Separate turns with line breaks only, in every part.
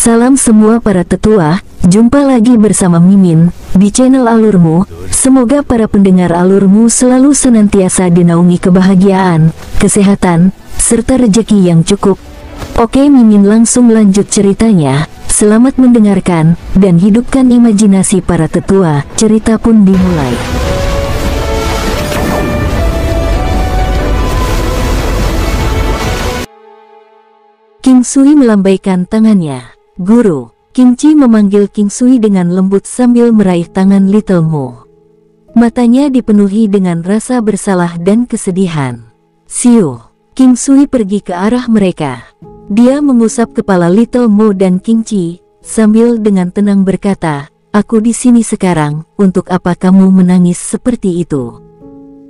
Salam semua para tetua, jumpa lagi bersama Mimin di channel Alurmu. Semoga para pendengar Alurmu selalu senantiasa dinaungi kebahagiaan, kesehatan, serta rezeki yang cukup. Oke, Mimin langsung lanjut ceritanya. Selamat mendengarkan dan hidupkan imajinasi para tetua. Cerita pun dimulai. King Sui melambaikan tangannya. Guru, King Chi memanggil King Sui dengan lembut sambil meraih tangan Little Mo. Matanya dipenuhi dengan rasa bersalah dan kesedihan. Siu, King Sui pergi ke arah mereka. Dia mengusap kepala Little Mo dan King Chi, sambil dengan tenang berkata, "Aku di sini sekarang, untuk apa kamu menangis seperti itu?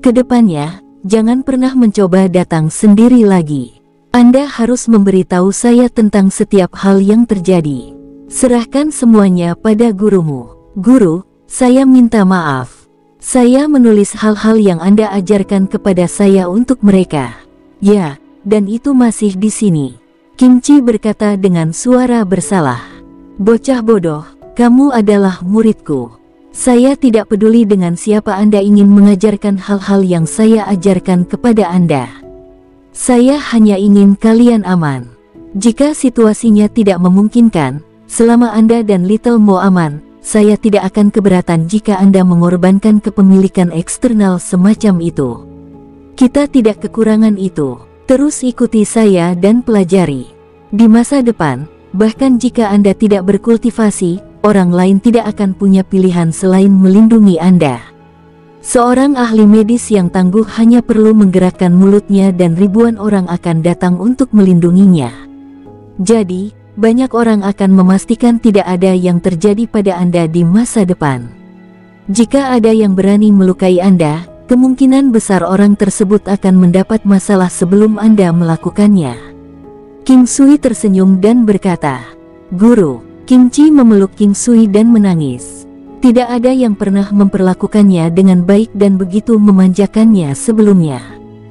Kedepannya, jangan pernah mencoba datang sendiri lagi. Anda harus memberitahu saya tentang setiap hal yang terjadi. Serahkan semuanya pada gurumu." "Guru, saya minta maaf. Saya menulis hal-hal yang Anda ajarkan kepada saya untuk mereka." "Ya, dan itu masih di sini," King Chi berkata dengan suara bersalah. "Bocah bodoh, kamu adalah muridku. Saya tidak peduli dengan siapa Anda ingin mengajarkan hal-hal yang saya ajarkan kepada Anda. Saya hanya ingin kalian aman. Jika situasinya tidak memungkinkan, selama Anda dan Little Mo aman, saya tidak akan keberatan jika Anda mengorbankan kepemilikan eksternal semacam itu. Kita tidak kekurangan itu. Terus ikuti saya dan pelajari. Di masa depan, bahkan jika Anda tidak berkultivasi, orang lain tidak akan punya pilihan selain melindungi Anda. Seorang ahli medis yang tangguh hanya perlu menggerakkan mulutnya dan ribuan orang akan datang untuk melindunginya. Jadi, banyak orang akan memastikan tidak ada yang terjadi pada Anda di masa depan. Jika ada yang berani melukai Anda, kemungkinan besar orang tersebut akan mendapat masalah sebelum Anda melakukannya." King Sui tersenyum dan berkata, "Guru." King Chi memeluk King Sui dan menangis. Tidak ada yang pernah memperlakukannya dengan baik dan begitu memanjakannya sebelumnya.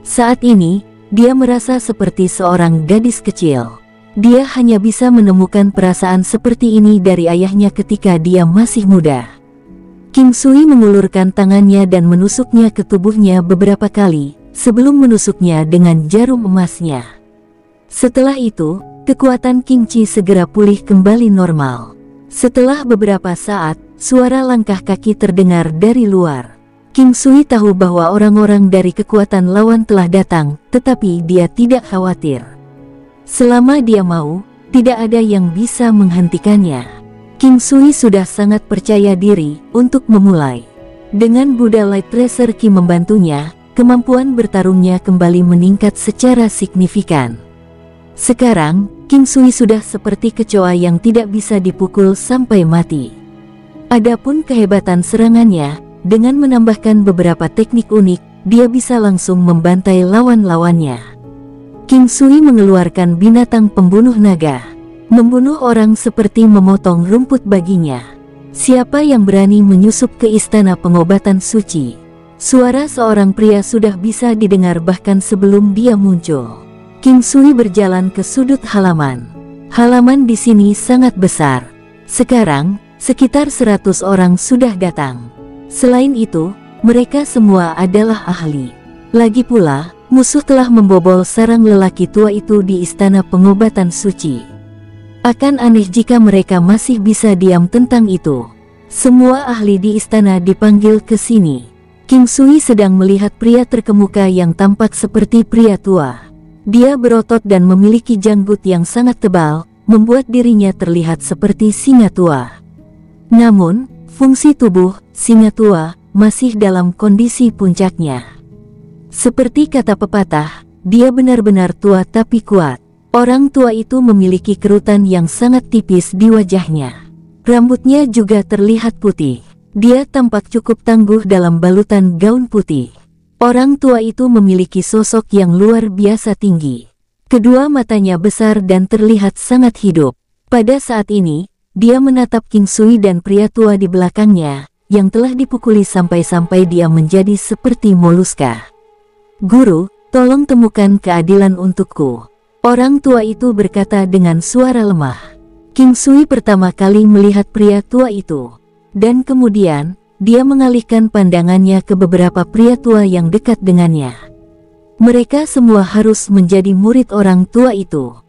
Saat ini, dia merasa seperti seorang gadis kecil. Dia hanya bisa menemukan perasaan seperti ini dari ayahnya ketika dia masih muda. King Sui mengulurkan tangannya dan menusuknya ke tubuhnya beberapa kali, sebelum menusuknya dengan jarum emasnya. Setelah itu, kekuatan King Chi segera pulih kembali normal. Setelah beberapa saat, suara langkah kaki terdengar dari luar. King Sui tahu bahwa orang-orang dari kekuatan lawan telah datang, tetapi dia tidak khawatir. Selama dia mau, tidak ada yang bisa menghentikannya. King Sui sudah sangat percaya diri untuk memulai. Dengan Buddha Light Tracer Ki membantunya, kemampuan bertarungnya kembali meningkat secara signifikan. Sekarang, King Sui sudah seperti kecoa yang tidak bisa dipukul sampai mati. Adapun kehebatan serangannya, dengan menambahkan beberapa teknik unik, dia bisa langsung membantai lawan-lawannya. King Sui mengeluarkan binatang pembunuh naga. Membunuh orang seperti memotong rumput baginya. Siapa yang berani menyusup ke istana pengobatan suci? Suara seorang pria sudah bisa didengar bahkan sebelum dia muncul. King Sui berjalan ke sudut halaman. Halaman di sini sangat besar. Sekarang, sekitar 100 orang sudah datang. Selain itu, mereka semua adalah ahli. Lagi pula, musuh telah membobol sarang lelaki tua itu di istana pengobatan suci. Akan aneh jika mereka masih bisa diam tentang itu. Semua ahli di istana dipanggil ke sini. King Sui sedang melihat pria terkemuka yang tampak seperti pria tua. Dia berotot dan memiliki janggut yang sangat tebal, membuat dirinya terlihat seperti singa tua. Namun, fungsi tubuh singa tua masih dalam kondisi puncaknya. Seperti kata pepatah, dia benar-benar tua tapi kuat. Orang tua itu memiliki kerutan yang sangat tipis di wajahnya. Rambutnya juga terlihat putih. Dia tampak cukup tangguh dalam balutan gaun putih. Orang tua itu memiliki sosok yang luar biasa tinggi. Kedua matanya besar dan terlihat sangat hidup. Pada saat ini, dia menatap King Sui dan pria tua di belakangnya, yang telah dipukuli sampai-sampai dia menjadi seperti moluska. "Guru, tolong temukan keadilan untukku." Orang tua itu berkata dengan suara lemah. King Sui pertama kali melihat pria tua itu. Dan kemudian, dia mengalihkan pandangannya ke beberapa pria tua yang dekat dengannya. Mereka semua harus menjadi murid orang tua itu.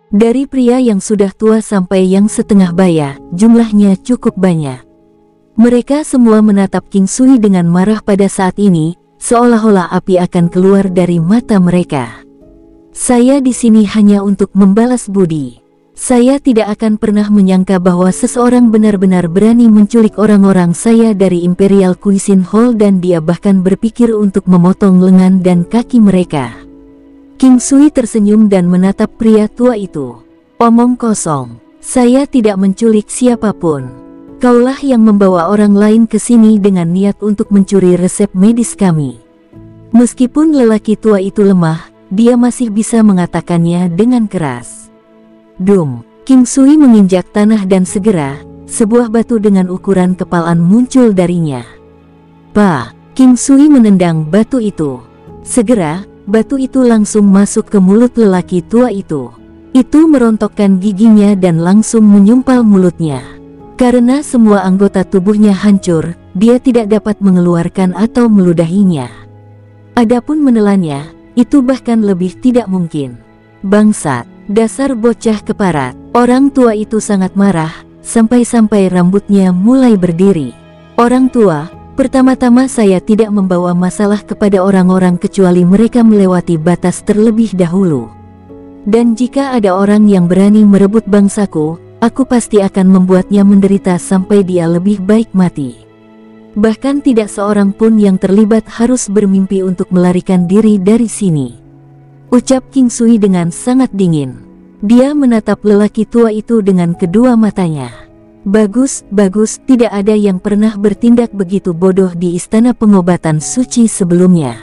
Dari pria yang sudah tua sampai yang setengah baya, jumlahnya cukup banyak. Mereka semua menatap King Sui dengan marah pada saat ini, seolah-olah api akan keluar dari mata mereka. Saya di sini hanya untuk membalas budi. Saya tidak akan pernah menyangka bahwa seseorang benar-benar berani menculik orang-orang saya dari Imperial Cuisine Hall dan dia bahkan berpikir untuk memotong lengan dan kaki mereka. King Sui tersenyum dan menatap pria tua itu. Omong kosong. Saya tidak menculik siapapun. Kaulah yang membawa orang lain ke sini dengan niat untuk mencuri resep medis kami. Meskipun lelaki tua itu lemah, dia masih bisa mengatakannya dengan keras. Dum, King Sui menginjak tanah dan segera, sebuah batu dengan ukuran kepalan muncul darinya. King Sui menendang batu itu. Segera, batu itu langsung masuk ke mulut lelaki tua itu. Itu merontokkan giginya dan langsung menyumpal mulutnya. Karena semua anggota tubuhnya hancur, dia tidak dapat mengeluarkan atau meludahinya. Adapun menelannya, itu bahkan lebih tidak mungkin. Bangsat. Dasar bocah keparat. Orang tua itu sangat marah, sampai-sampai rambutnya mulai berdiri. Orang tua, pertama-tama saya tidak membawa masalah kepada orang-orang kecuali mereka melewati batas terlebih dahulu. Dan jika ada orang yang berani merebut bangsaku, aku pasti akan membuatnya menderita sampai dia lebih baik mati. Bahkan tidak seorang pun yang terlibat harus bermimpi untuk melarikan diri dari sini. Ucap King Sui dengan sangat dingin. Dia menatap lelaki tua itu dengan kedua matanya. Bagus, tidak ada yang pernah bertindak begitu bodoh di istana pengobatan suci sebelumnya.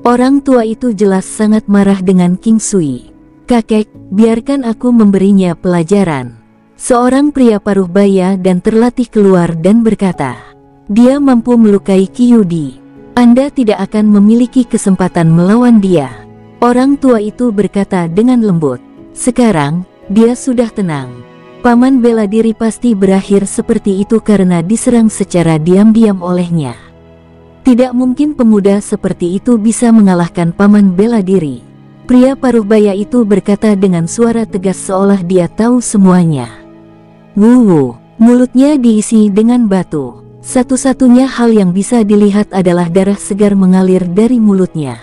Orang tua itu jelas sangat marah dengan King Sui. Kakek, biarkan aku memberinya pelajaran. Seorang pria paruh baya dan terlatih keluar dan berkata, dia mampu melukai Kyudi. Anda tidak akan memiliki kesempatan melawan dia. Orang tua itu berkata dengan lembut. Sekarang, dia sudah tenang. Paman bela diri pasti berakhir seperti itu karena diserang secara diam-diam olehnya. Tidak mungkin pemuda seperti itu bisa mengalahkan paman bela diri. Pria paruh baya itu berkata dengan suara tegas seolah dia tahu semuanya. Mulutnya diisi dengan batu. Satu-satunya hal yang bisa dilihat adalah darah segar mengalir dari mulutnya.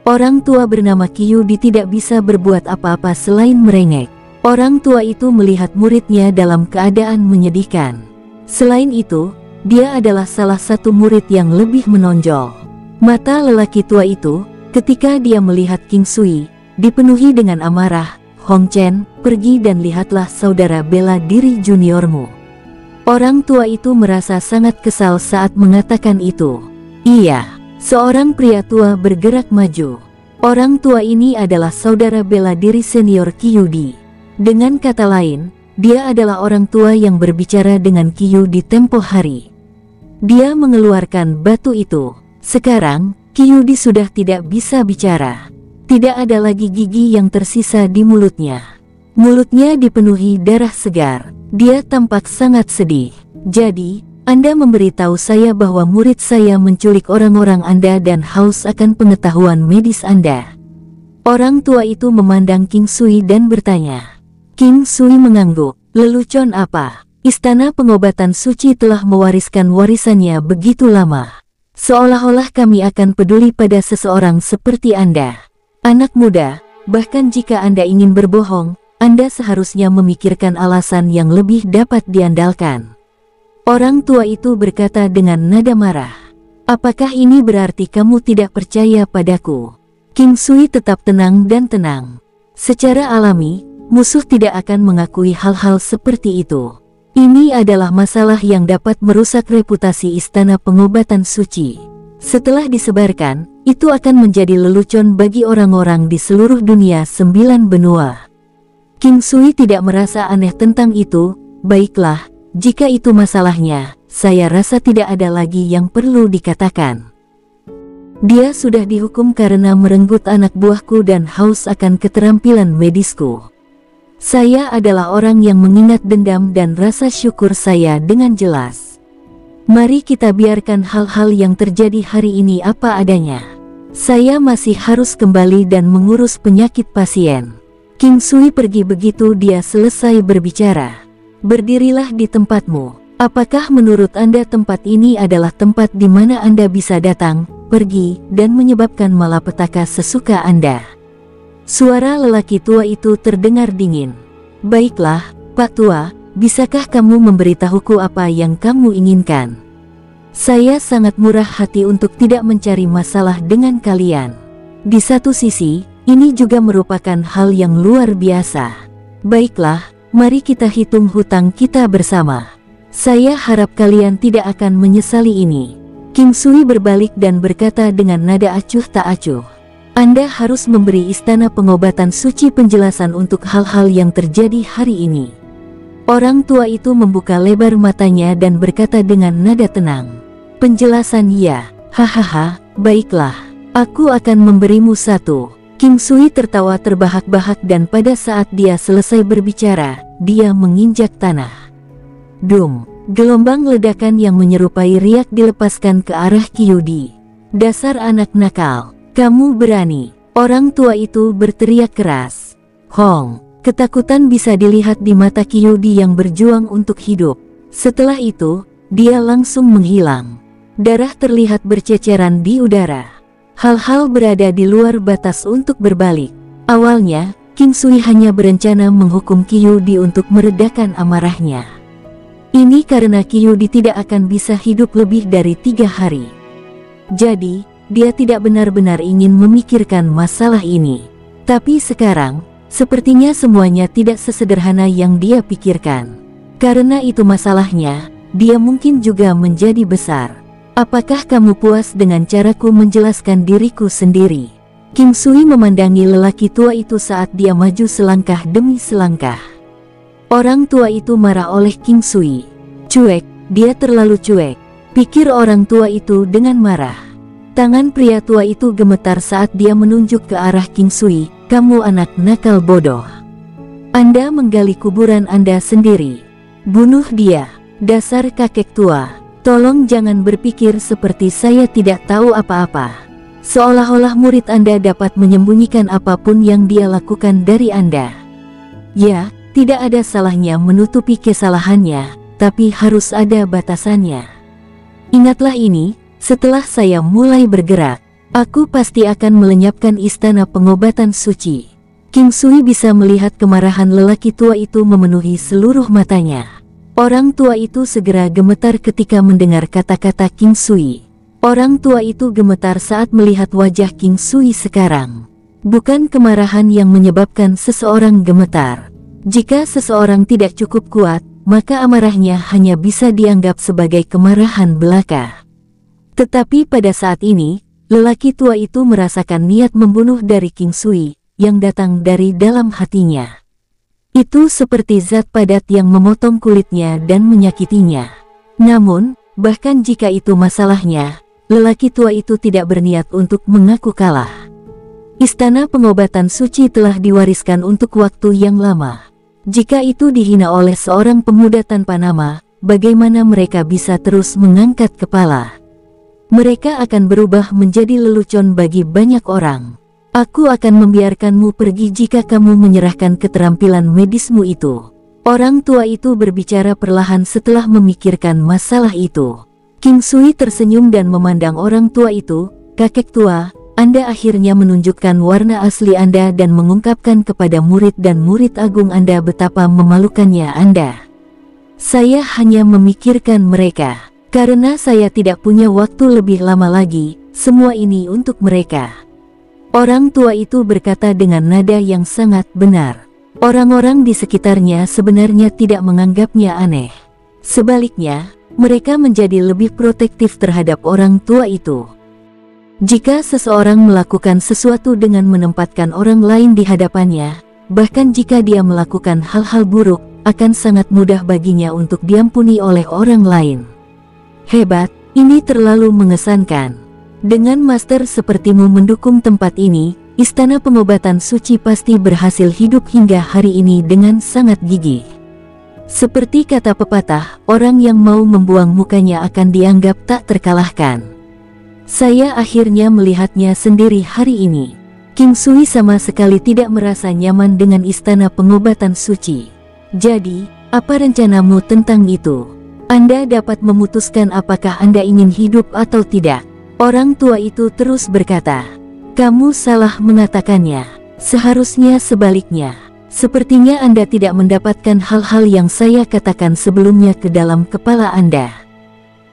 Orang tua bernama Kyudi tidak bisa berbuat apa-apa selain merengek. Orang tua itu melihat muridnya dalam keadaan menyedihkan. Selain itu, dia adalah salah satu murid yang lebih menonjol. Mata lelaki tua itu, ketika dia melihat King Sui, dipenuhi dengan amarah. Hong Chen, pergi dan lihatlah saudara bela diri juniormu. Orang tua itu merasa sangat kesal saat mengatakan itu. Iya. Seorang pria tua bergerak maju. Orang tua ini adalah saudara bela diri senior Kyudi. Dengan kata lain, dia adalah orang tua yang berbicara dengan Kyudi tempo hari. Dia mengeluarkan batu itu. Sekarang, Kyudi sudah tidak bisa bicara. Tidak ada lagi gigi yang tersisa di mulutnya. Mulutnya dipenuhi darah segar. Dia tampak sangat sedih. Jadi, Anda memberitahu saya bahwa murid saya menculik orang-orang Anda dan haus akan pengetahuan medis Anda. Orang tua itu memandang King Sui dan bertanya. King Sui mengangguk. Lelucon apa? Istana pengobatan suci telah mewariskan warisannya begitu lama. Seolah-olah kami akan peduli pada seseorang seperti Anda. Anak muda, bahkan jika Anda ingin berbohong, Anda seharusnya memikirkan alasan yang lebih dapat diandalkan. Orang tua itu berkata dengan nada marah. Apakah ini berarti kamu tidak percaya padaku? King Sui tetap tenang dan tenang. Secara alami, musuh tidak akan mengakui hal-hal seperti itu. Ini adalah masalah yang dapat merusak reputasi istana pengobatan suci. Setelah disebarkan, itu akan menjadi lelucon bagi orang-orang di seluruh dunia 9 benua. King Sui tidak merasa aneh tentang itu. Baiklah. Jika itu masalahnya, saya rasa tidak ada lagi yang perlu dikatakan. Dia sudah dihukum karena merenggut anak buahku dan haus akan keterampilan medisku. Saya adalah orang yang mengingat dendam dan rasa syukur saya dengan jelas. Mari kita biarkan hal-hal yang terjadi hari ini apa adanya. Saya masih harus kembali dan mengurus penyakit pasien. King Sui pergi begitu dia selesai berbicara. Berdirilah di tempatmu. Apakah menurut Anda tempat ini adalah tempat di mana Anda bisa datang, pergi, dan menyebabkan malapetaka sesuka Anda? Suara lelaki tua itu terdengar dingin. Baiklah, Pak Tua, bisakah kamu memberitahuku apa yang kamu inginkan? Saya sangat murah hati untuk tidak mencari masalah dengan kalian. Di satu sisi, ini juga merupakan hal yang luar biasa. Baiklah, mari kita hitung hutang kita bersama. Saya harap kalian tidak akan menyesali ini. King Sui berbalik dan berkata dengan nada acuh tak acuh. Anda harus memberi istana pengobatan suci penjelasan untuk hal-hal yang terjadi hari ini. Orang tua itu membuka lebar matanya dan berkata dengan nada tenang. Penjelasan ya, hahaha, baiklah. Aku akan memberimu satu. King Sui tertawa terbahak-bahak dan pada saat dia selesai berbicara, dia menginjak tanah. Dum, gelombang ledakan yang menyerupai riak dilepaskan ke arah Kyudi. Dasar anak nakal, kamu berani. Orang tua itu berteriak keras. Hong, ketakutan bisa dilihat di mata Kyudi yang berjuang untuk hidup. Setelah itu, dia langsung menghilang. Darah terlihat berceceran di udara. Hal-hal berada di luar batas untuk berbalik. Awalnya, King Sui hanya berencana menghukum Kyudi untuk meredakan amarahnya. Ini karena Kyudi tidak akan bisa hidup lebih dari 3 hari. Jadi, dia tidak benar-benar ingin memikirkan masalah ini. Tapi sekarang, sepertinya semuanya tidak sesederhana yang dia pikirkan. Karena itu masalahnya, dia mungkin juga menjadi besar. Apakah kamu puas dengan caraku menjelaskan diriku sendiri? King Sui memandangi lelaki tua itu saat dia maju selangkah demi selangkah. Orang tua itu marah oleh King Sui. Cuek, dia terlalu cuek, pikir orang tua itu dengan marah. Tangan pria tua itu gemetar saat dia menunjuk ke arah King Sui. Kamu anak nakal bodoh. Anda menggali kuburan Anda sendiri. Bunuh dia, dasar kakek tua. Tolong jangan berpikir seperti saya tidak tahu apa-apa. Seolah-olah murid Anda dapat menyembunyikan apapun yang dia lakukan dari Anda. Ya, tidak ada salahnya menutupi kesalahannya, tapi harus ada batasannya. Ingatlah ini, setelah saya mulai bergerak, aku pasti akan melenyapkan istana pengobatan suci. King Sui bisa melihat kemarahan lelaki tua itu memenuhi seluruh matanya. Orang tua itu segera gemetar ketika mendengar kata-kata King Sui. Orang tua itu gemetar saat melihat wajah King Sui sekarang. Bukan kemarahan yang menyebabkan seseorang gemetar. Jika seseorang tidak cukup kuat, maka amarahnya hanya bisa dianggap sebagai kemarahan belaka. Tetapi pada saat ini, lelaki tua itu merasakan niat membunuh dari King Sui, yang datang dari dalam hatinya. Itu seperti zat padat yang memotong kulitnya dan menyakitinya. Namun, bahkan jika itu masalahnya, lelaki tua itu tidak berniat untuk mengaku kalah. Istana pengobatan suci telah diwariskan untuk waktu yang lama. Jika itu dihina oleh seorang pemuda tanpa nama, bagaimana mereka bisa terus mengangkat kepala? Mereka akan berubah menjadi lelucon bagi banyak orang. Aku akan membiarkanmu pergi jika kamu menyerahkan keterampilan medismu itu. Orang tua itu berbicara perlahan setelah memikirkan masalah itu. King Sui tersenyum dan memandang orang tua itu. Kakek tua, Anda akhirnya menunjukkan warna asli Anda dan mengungkapkan kepada murid dan murid agung Anda betapa memalukannya Anda. Saya hanya memikirkan mereka. Karena saya tidak punya waktu lebih lama lagi, semua ini untuk mereka. Orang tua itu berkata dengan nada yang sangat benar. Orang-orang di sekitarnya sebenarnya tidak menganggapnya aneh. Sebaliknya, mereka menjadi lebih protektif terhadap orang tua itu. Jika seseorang melakukan sesuatu dengan menempatkan orang lain di hadapannya, bahkan jika dia melakukan hal-hal buruk, akan sangat mudah baginya untuk diampuni oleh orang lain. Hebat, ini terlalu mengesankan. Dengan master sepertimu mendukung tempat ini, istana pengobatan suci pasti berhasil hidup hingga hari ini dengan sangat gigih. Seperti kata pepatah, orang yang mau membuang mukanya akan dianggap tak terkalahkan. Saya akhirnya melihatnya sendiri hari ini. King Sui sama sekali tidak merasa nyaman dengan istana pengobatan suci. Jadi, apa rencanamu tentang itu? Anda dapat memutuskan apakah Anda ingin hidup atau tidak. Orang tua itu terus berkata, kamu salah mengatakannya. Seharusnya sebaliknya. Sepertinya Anda tidak mendapatkan hal-hal yang saya katakan sebelumnya ke dalam kepala Anda.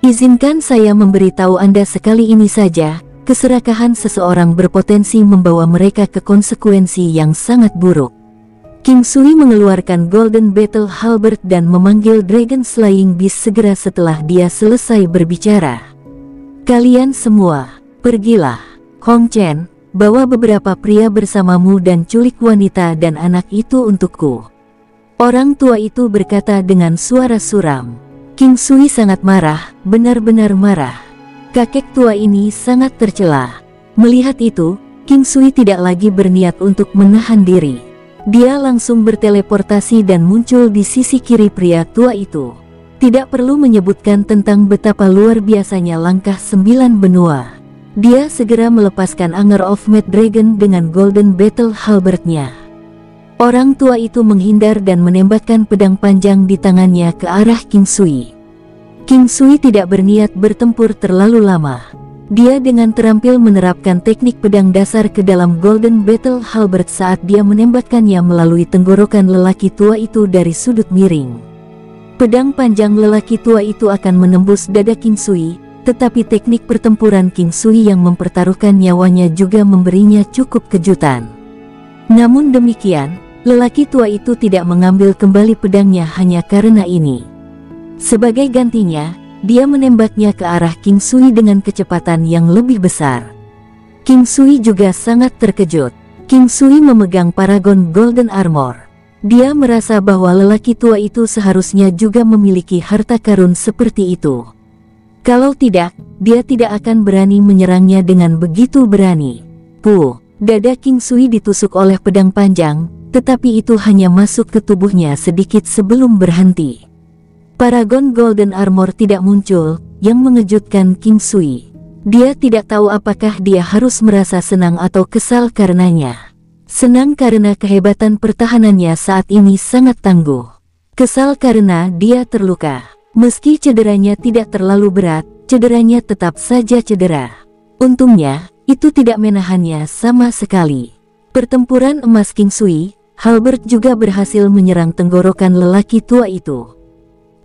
Izinkan saya memberitahu Anda sekali ini saja, keserakahan seseorang berpotensi membawa mereka ke konsekuensi yang sangat buruk. King Sui mengeluarkan Golden Battle Halberd dan memanggil Dragon Slaying Beast segera setelah dia selesai berbicara. Kalian semua, pergilah. Hong Chen, bawa beberapa pria bersamamu dan culik wanita dan anak itu untukku. Orang tua itu berkata dengan suara suram. King Sui sangat marah, benar-benar marah. Kakek tua ini sangat tercela. Melihat itu, King Sui tidak lagi berniat untuk menahan diri. Dia langsung berteleportasi dan muncul di sisi kiri pria tua itu. Tidak perlu menyebutkan tentang betapa luar biasanya langkah 9 benua. Dia segera melepaskan Anger of Mad Dragon dengan Golden Battle Halberd-nya. Orang tua itu menghindar dan menembakkan pedang panjang di tangannya ke arah King Sui. King Sui tidak berniat bertempur terlalu lama. Dia dengan terampil menerapkan teknik pedang dasar ke dalam Golden Battle Halberd saat dia menembakkannya melalui tenggorokan lelaki tua itu dari sudut miring. Pedang panjang lelaki tua itu akan menembus dada King Sui. Tetapi teknik pertempuran King Sui yang mempertaruhkan nyawanya juga memberinya cukup kejutan. Namun demikian, lelaki tua itu tidak mengambil kembali pedangnya hanya karena ini. Sebagai gantinya, dia menembaknya ke arah King Sui dengan kecepatan yang lebih besar. King Sui juga sangat terkejut. King Sui memegang Paragon Golden Armor. Dia merasa bahwa lelaki tua itu seharusnya juga memiliki harta karun seperti itu. Kalau tidak, dia tidak akan berani menyerangnya dengan begitu berani. Dada King Sui ditusuk oleh pedang panjang, tetapi itu hanya masuk ke tubuhnya sedikit sebelum berhenti. Paragon Golden Armor tidak muncul, yang mengejutkan King Sui. Dia tidak tahu apakah dia harus merasa senang atau kesal karenanya. Senang karena kehebatan pertahanannya saat ini sangat tangguh. Kesal karena dia terluka. Meski cederanya tidak terlalu berat, cederanya tetap saja cedera. Untungnya, itu tidak menahannya sama sekali. Pertempuran emas King Sui, Halberd juga berhasil menyerang tenggorokan lelaki tua itu.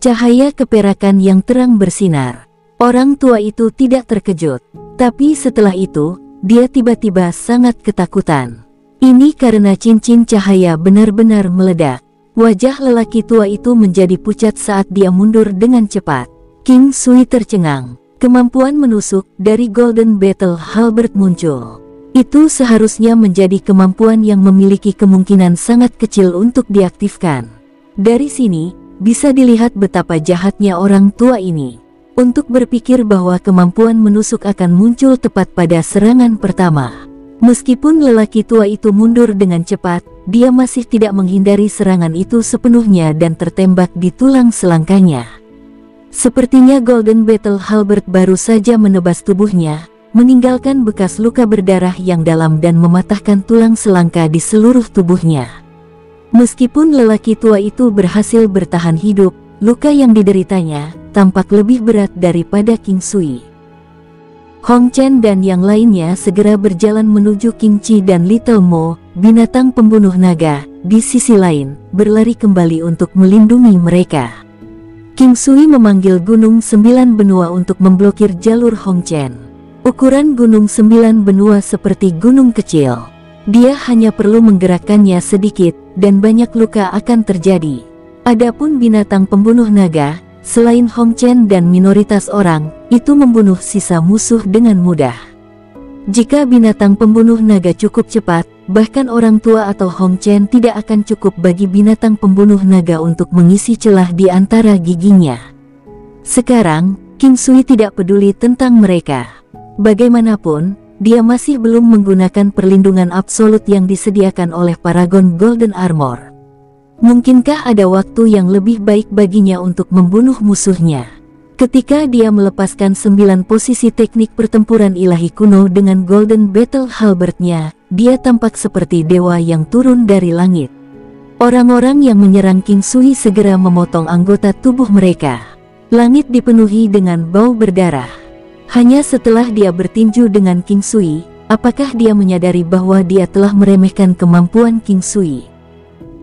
Cahaya keperakan yang terang bersinar. Orang tua itu tidak terkejut. Tapi setelah itu, dia tiba-tiba sangat ketakutan. Ini karena cincin cahaya benar-benar meledak. Wajah lelaki tua itu menjadi pucat saat dia mundur dengan cepat. King Sui tercengang. Kemampuan menusuk dari Golden Battle Halberd muncul. Itu seharusnya menjadi kemampuan yang memiliki kemungkinan sangat kecil untuk diaktifkan. Dari sini, bisa dilihat betapa jahatnya orang tua ini. Untuk berpikir bahwa kemampuan menusuk akan muncul tepat pada serangan pertama. Meskipun lelaki tua itu mundur dengan cepat, dia masih tidak menghindari serangan itu sepenuhnya dan tertembak di tulang selangkanya. Sepertinya Golden Battle Halberd baru saja menebas tubuhnya, meninggalkan bekas luka berdarah yang dalam dan mematahkan tulang selangka di seluruh tubuhnya. Meskipun lelaki tua itu berhasil bertahan hidup, luka yang dideritanya tampak lebih berat daripada King Sui. Hong Chen dan yang lainnya segera berjalan menuju King Chi dan Little Mo, binatang pembunuh naga, di sisi lain, berlari kembali untuk melindungi mereka. King Sui memanggil Gunung 9 Benua untuk memblokir jalur Hong Chen. Ukuran Gunung 9 Benua seperti gunung kecil. Dia hanya perlu menggerakkannya sedikit, dan banyak luka akan terjadi. Adapun binatang pembunuh naga, selain Hong Chen dan minoritas orang, itu membunuh sisa musuh dengan mudah. Jika binatang pembunuh naga cukup cepat, bahkan orang tua atau Hong Chen tidak akan cukup bagi binatang pembunuh naga untuk mengisi celah di antara giginya. Sekarang, King Sui tidak peduli tentang mereka. Bagaimanapun, dia masih belum menggunakan perlindungan absolut yang disediakan oleh Paragon Golden Armor. Mungkinkah ada waktu yang lebih baik baginya untuk membunuh musuhnya? Ketika dia melepaskan 9 posisi teknik pertempuran ilahi kuno dengan Golden Battle Halberd-nya, dia tampak seperti dewa yang turun dari langit. Orang-orang yang menyerang King Sui segera memotong anggota tubuh mereka. Langit dipenuhi dengan bau berdarah. Hanya setelah dia bertinju dengan King Sui, apakah dia menyadari bahwa dia telah meremehkan kemampuan King Sui?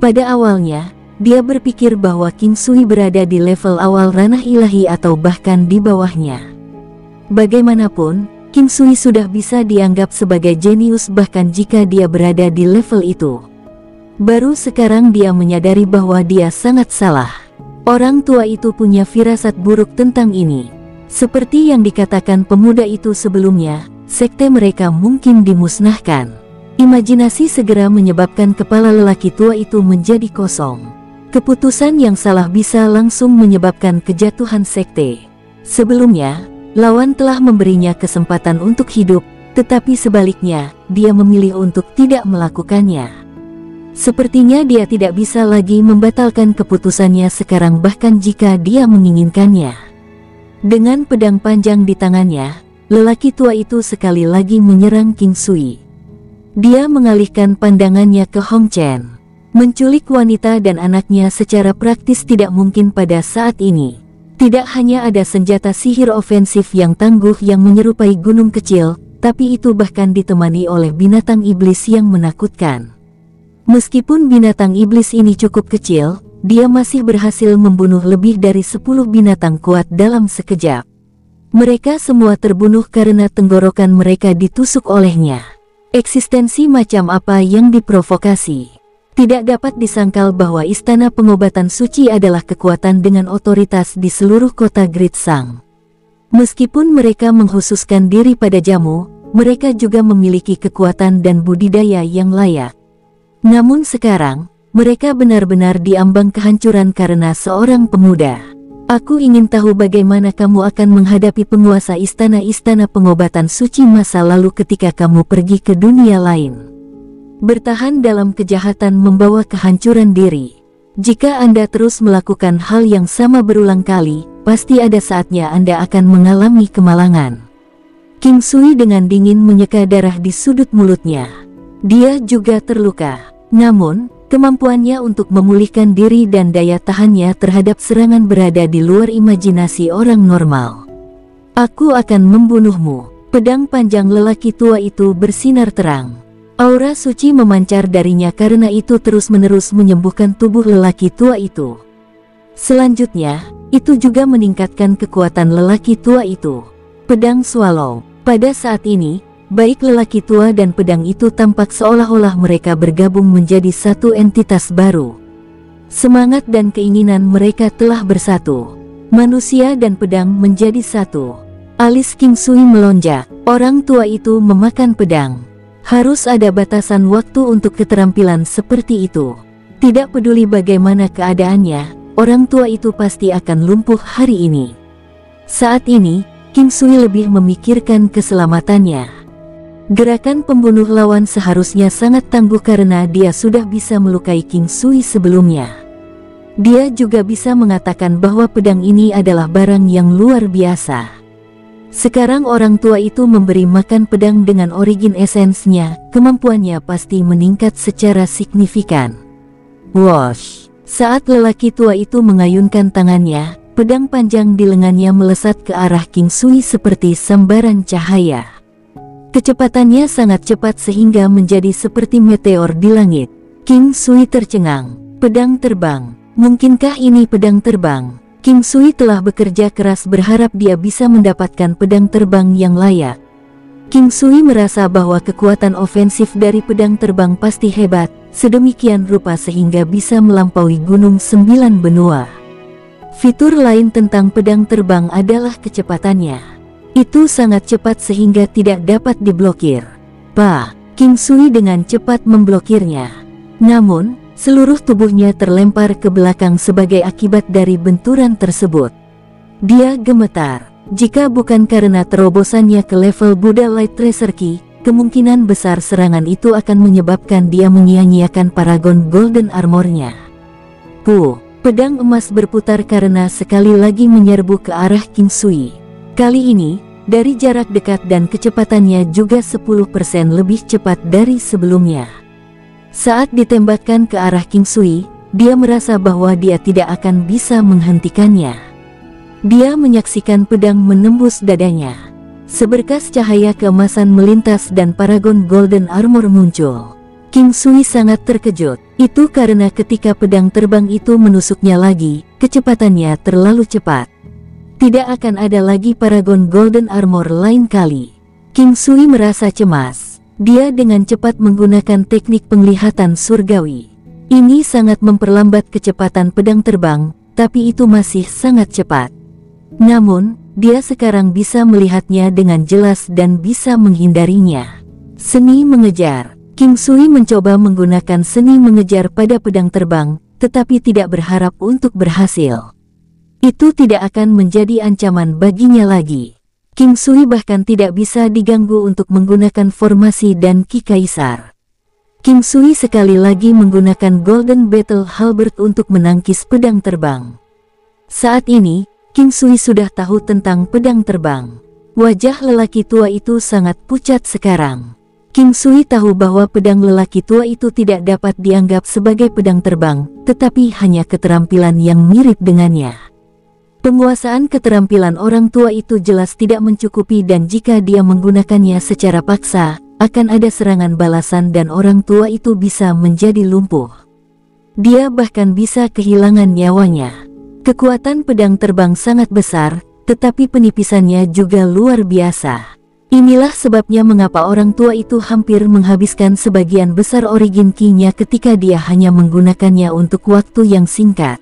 Pada awalnya, dia berpikir bahwa King Sui berada di level awal ranah ilahi atau bahkan di bawahnya. Bagaimanapun, King Sui sudah bisa dianggap sebagai jenius bahkan jika dia berada di level itu. Baru sekarang dia menyadari bahwa dia sangat salah. Orang tua itu punya firasat buruk tentang ini. Seperti yang dikatakan pemuda itu sebelumnya, sekte mereka mungkin dimusnahkan. Imajinasi segera menyebabkan kepala lelaki tua itu menjadi kosong. Keputusan yang salah bisa langsung menyebabkan kejatuhan sekte. Sebelumnya, lawan telah memberinya kesempatan untuk hidup, tetapi sebaliknya, dia memilih untuk tidak melakukannya. Sepertinya dia tidak bisa lagi membatalkan keputusannya sekarang bahkan jika dia menginginkannya. Dengan pedang panjang di tangannya, lelaki tua itu sekali lagi menyerang King Sui. Dia mengalihkan pandangannya ke Hong Chen. Menculik wanita dan anaknya secara praktis tidak mungkin pada saat ini. Tidak hanya ada senjata sihir ofensif yang tangguh yang menyerupai gunung kecil, tapi itu bahkan ditemani oleh binatang iblis yang menakutkan. Meskipun binatang iblis ini cukup kecil, dia masih berhasil membunuh lebih dari 10 binatang kuat dalam sekejap. Mereka semua terbunuh karena tenggorokan mereka ditusuk olehnya. Eksistensi macam apa yang diprovokasi? Tidak dapat disangkal bahwa istana pengobatan suci adalah kekuatan dengan otoritas di seluruh kota Great Sang. Meskipun mereka mengkhususkan diri pada jamu, mereka juga memiliki kekuatan dan budidaya yang layak. Namun sekarang, mereka benar-benar diambang kehancuran karena seorang pemuda. Aku ingin tahu bagaimana kamu akan menghadapi penguasa istana-istana pengobatan suci masa lalu ketika kamu pergi ke dunia lain. Bertahan dalam kejahatan membawa kehancuran diri. Jika Anda terus melakukan hal yang sama berulang kali, pasti ada saatnya Anda akan mengalami kemalangan. King Sui dengan dingin menyeka darah di sudut mulutnya. Dia juga terluka. Namun, kemampuannya untuk memulihkan diri dan daya tahannya terhadap serangan berada di luar imajinasi orang normal. Aku akan membunuhmu. Pedang panjang lelaki tua itu bersinar terang. Aura suci memancar darinya karena itu terus-menerus menyembuhkan tubuh lelaki tua itu. Selanjutnya, itu juga meningkatkan kekuatan lelaki tua itu. Pedang Swallow. Pada saat ini, baik lelaki tua dan pedang itu tampak seolah-olah mereka bergabung menjadi satu entitas baru. Semangat dan keinginan mereka telah bersatu. Manusia dan pedang menjadi satu. Alis King Sui melonjak. Orang tua itu memakan pedang. Harus ada batasan waktu untuk keterampilan seperti itu. Tidak peduli bagaimana keadaannya, orang tua itu pasti akan lumpuh hari ini. Saat ini, King Sui lebih memikirkan keselamatannya. Gerakan pembunuh lawan seharusnya sangat tangguh karena dia sudah bisa melukai King Sui sebelumnya. Dia juga bisa mengatakan bahwa pedang ini adalah barang yang luar biasa. Sekarang orang tua itu memberi makan pedang dengan origin esensnya, kemampuannya pasti meningkat secara signifikan. Wosh! Saat lelaki tua itu mengayunkan tangannya, pedang panjang di lengannya melesat ke arah King Sui seperti sambaran cahaya. Kecepatannya sangat cepat sehingga menjadi seperti meteor di langit. King Sui tercengang. Pedang terbang. Mungkinkah ini pedang terbang? King Sui telah bekerja keras berharap dia bisa mendapatkan pedang terbang yang layak. King Sui merasa bahwa kekuatan ofensif dari pedang terbang pasti hebat, sedemikian rupa sehingga bisa melampaui gunung 9 benua. Fitur lain tentang pedang terbang adalah kecepatannya. Itu sangat cepat sehingga tidak dapat diblokir. King Sui dengan cepat memblokirnya. Namun, seluruh tubuhnya terlempar ke belakang sebagai akibat dari benturan tersebut. Dia gemetar. Jika bukan karena terobosannya ke level Buddha Light Tracer Key, kemungkinan besar serangan itu akan menyebabkan dia menyia-nyiakan Paragon Golden Armor-nya. Pedang emas berputar karena sekali lagi menyerbu ke arah King Sui. Kali ini, dari jarak dekat dan kecepatannya juga 10% lebih cepat dari sebelumnya. Saat ditembakkan ke arah King Sui, dia merasa bahwa dia tidak akan bisa menghentikannya. Dia menyaksikan pedang menembus dadanya. Seberkas cahaya keemasan melintas dan Paragon Golden Armor muncul. King Sui sangat terkejut. Itu karena ketika pedang terbang itu menusuknya lagi, kecepatannya terlalu cepat. Tidak akan ada lagi Paragon Golden Armor lain kali. King Sui merasa cemas. Dia dengan cepat menggunakan teknik penglihatan surgawi. Ini sangat memperlambat kecepatan pedang terbang, tapi itu masih sangat cepat. Namun, dia sekarang bisa melihatnya dengan jelas dan bisa menghindarinya. Seni mengejar. King Sui mencoba menggunakan seni mengejar pada pedang terbang, tetapi tidak berharap untuk berhasil. Itu tidak akan menjadi ancaman baginya lagi. King Sui bahkan tidak bisa diganggu untuk menggunakan formasi dan Ki Kaisar. King Sui sekali lagi menggunakan Golden Battle Halberd untuk menangkis pedang terbang. Saat ini, King Sui sudah tahu tentang pedang terbang. Wajah lelaki tua itu sangat pucat sekarang. King Sui tahu bahwa pedang lelaki tua itu tidak dapat dianggap sebagai pedang terbang, tetapi hanya keterampilan yang mirip dengannya. Penguasaan keterampilan orang tua itu jelas tidak mencukupi dan jika dia menggunakannya secara paksa, akan ada serangan balasan dan orang tua itu bisa menjadi lumpuh. Dia bahkan bisa kehilangan nyawanya. Kekuatan pedang terbang sangat besar, tetapi penipisannya juga luar biasa. Inilah sebabnya mengapa orang tua itu hampir menghabiskan sebagian besar origin ki-nya ketika dia hanya menggunakannya untuk waktu yang singkat.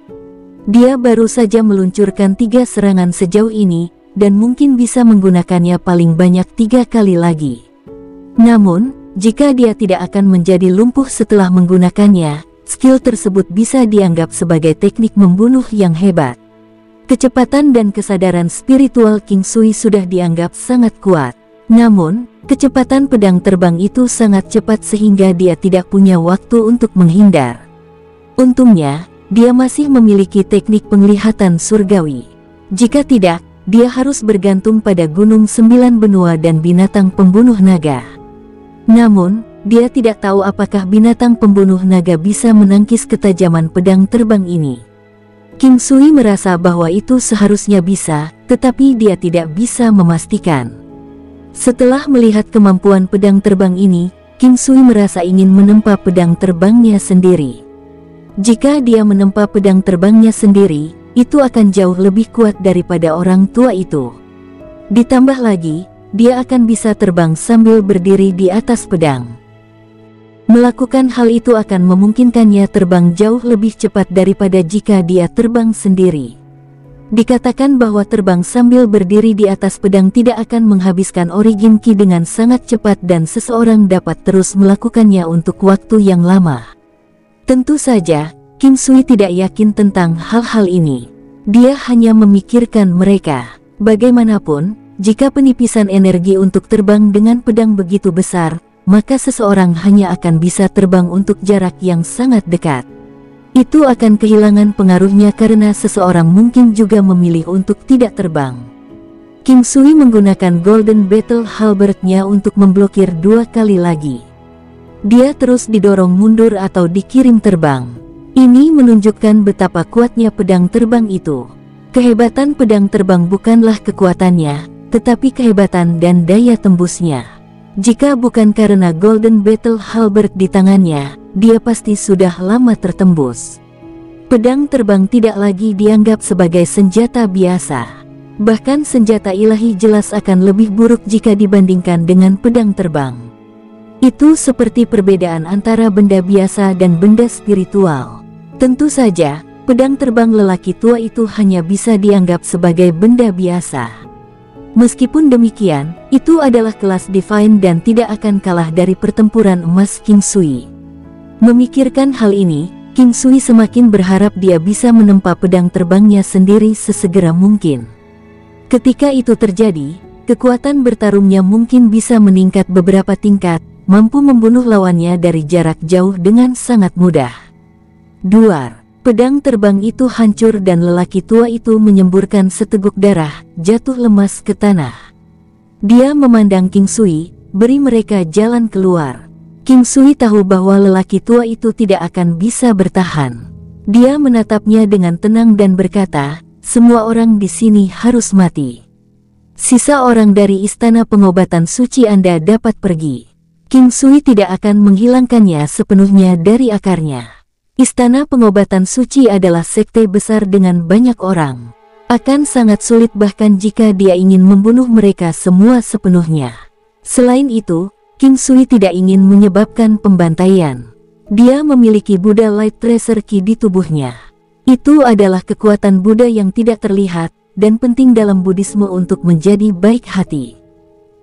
Dia baru saja meluncurkan 3 serangan sejauh ini, dan mungkin bisa menggunakannya paling banyak 3 kali lagi. Namun, jika dia tidak akan menjadi lumpuh setelah menggunakannya, skill tersebut bisa dianggap sebagai teknik membunuh yang hebat. Kecepatan dan kesadaran spiritual King Sui sudah dianggap sangat kuat. Namun, kecepatan pedang terbang itu sangat cepat sehingga dia tidak punya waktu untuk menghindar. Untungnya, dia masih memiliki teknik penglihatan surgawi. Jika tidak, dia harus bergantung pada Gunung 9 Benua dan binatang pembunuh naga. Namun, dia tidak tahu apakah binatang pembunuh naga bisa menangkis ketajaman pedang terbang ini. King Sui merasa bahwa itu seharusnya bisa, tetapi dia tidak bisa memastikan. Setelah melihat kemampuan pedang terbang ini, King Sui merasa ingin menempa pedang terbangnya sendiri. Jika dia menempa pedang terbangnya sendiri, itu akan jauh lebih kuat daripada orang tua itu. Ditambah lagi, dia akan bisa terbang sambil berdiri di atas pedang. Melakukan hal itu akan memungkinkannya terbang jauh lebih cepat daripada jika dia terbang sendiri. Dikatakan bahwa terbang sambil berdiri di atas pedang tidak akan menghabiskan origin ki dengan sangat cepat dan seseorang dapat terus melakukannya untuk waktu yang lama. Tentu saja, King Sui tidak yakin tentang hal-hal ini. Dia hanya memikirkan mereka. Bagaimanapun, jika penipisan energi untuk terbang dengan pedang begitu besar, maka seseorang hanya akan bisa terbang untuk jarak yang sangat dekat. Itu akan kehilangan pengaruhnya karena seseorang mungkin juga memilih untuk tidak terbang. King Sui menggunakan Golden Battle Halberd-nya untuk memblokir 2 kali lagi. Dia terus didorong mundur atau dikirim terbang. Ini menunjukkan betapa kuatnya pedang terbang itu. Kehebatan pedang terbang bukanlah kekuatannya, tetapi kehebatan dan daya tembusnya. Jika bukan karena Golden Battle Halberd di tangannya, dia pasti sudah lama tertembus. Pedang terbang tidak lagi dianggap sebagai senjata biasa. Bahkan senjata ilahi jelas akan lebih buruk jika dibandingkan dengan pedang terbang. Itu seperti perbedaan antara benda biasa dan benda spiritual. Tentu saja, pedang terbang lelaki tua itu hanya bisa dianggap sebagai benda biasa. Meskipun demikian, itu adalah kelas divine dan tidak akan kalah dari pertempuran emas King Sui. Memikirkan hal ini, King Sui semakin berharap dia bisa menempa pedang terbangnya sendiri sesegera mungkin. Ketika itu terjadi, kekuatan bertarungnya mungkin bisa meningkat beberapa tingkat, mampu membunuh lawannya dari jarak jauh dengan sangat mudah. Duar. Pedang terbang itu hancur dan lelaki tua itu menyemburkan seteguk darah, jatuh lemas ke tanah. Dia memandang King Sui, beri mereka jalan keluar. King Sui tahu bahwa lelaki tua itu tidak akan bisa bertahan. Dia menatapnya dengan tenang dan berkata, semua orang di sini harus mati. Sisa orang dari istana pengobatan suci Anda dapat pergi. King Sui tidak akan menghilangkannya sepenuhnya dari akarnya. Istana pengobatan suci adalah sekte besar dengan banyak orang. Akan sangat sulit bahkan jika dia ingin membunuh mereka semua sepenuhnya. Selain itu, King Sui tidak ingin menyebabkan pembantaian. Dia memiliki Buddha Light Tracer Ki di tubuhnya. Itu adalah kekuatan Buddha yang tidak terlihat dan penting dalam Buddhisme untuk menjadi baik hati.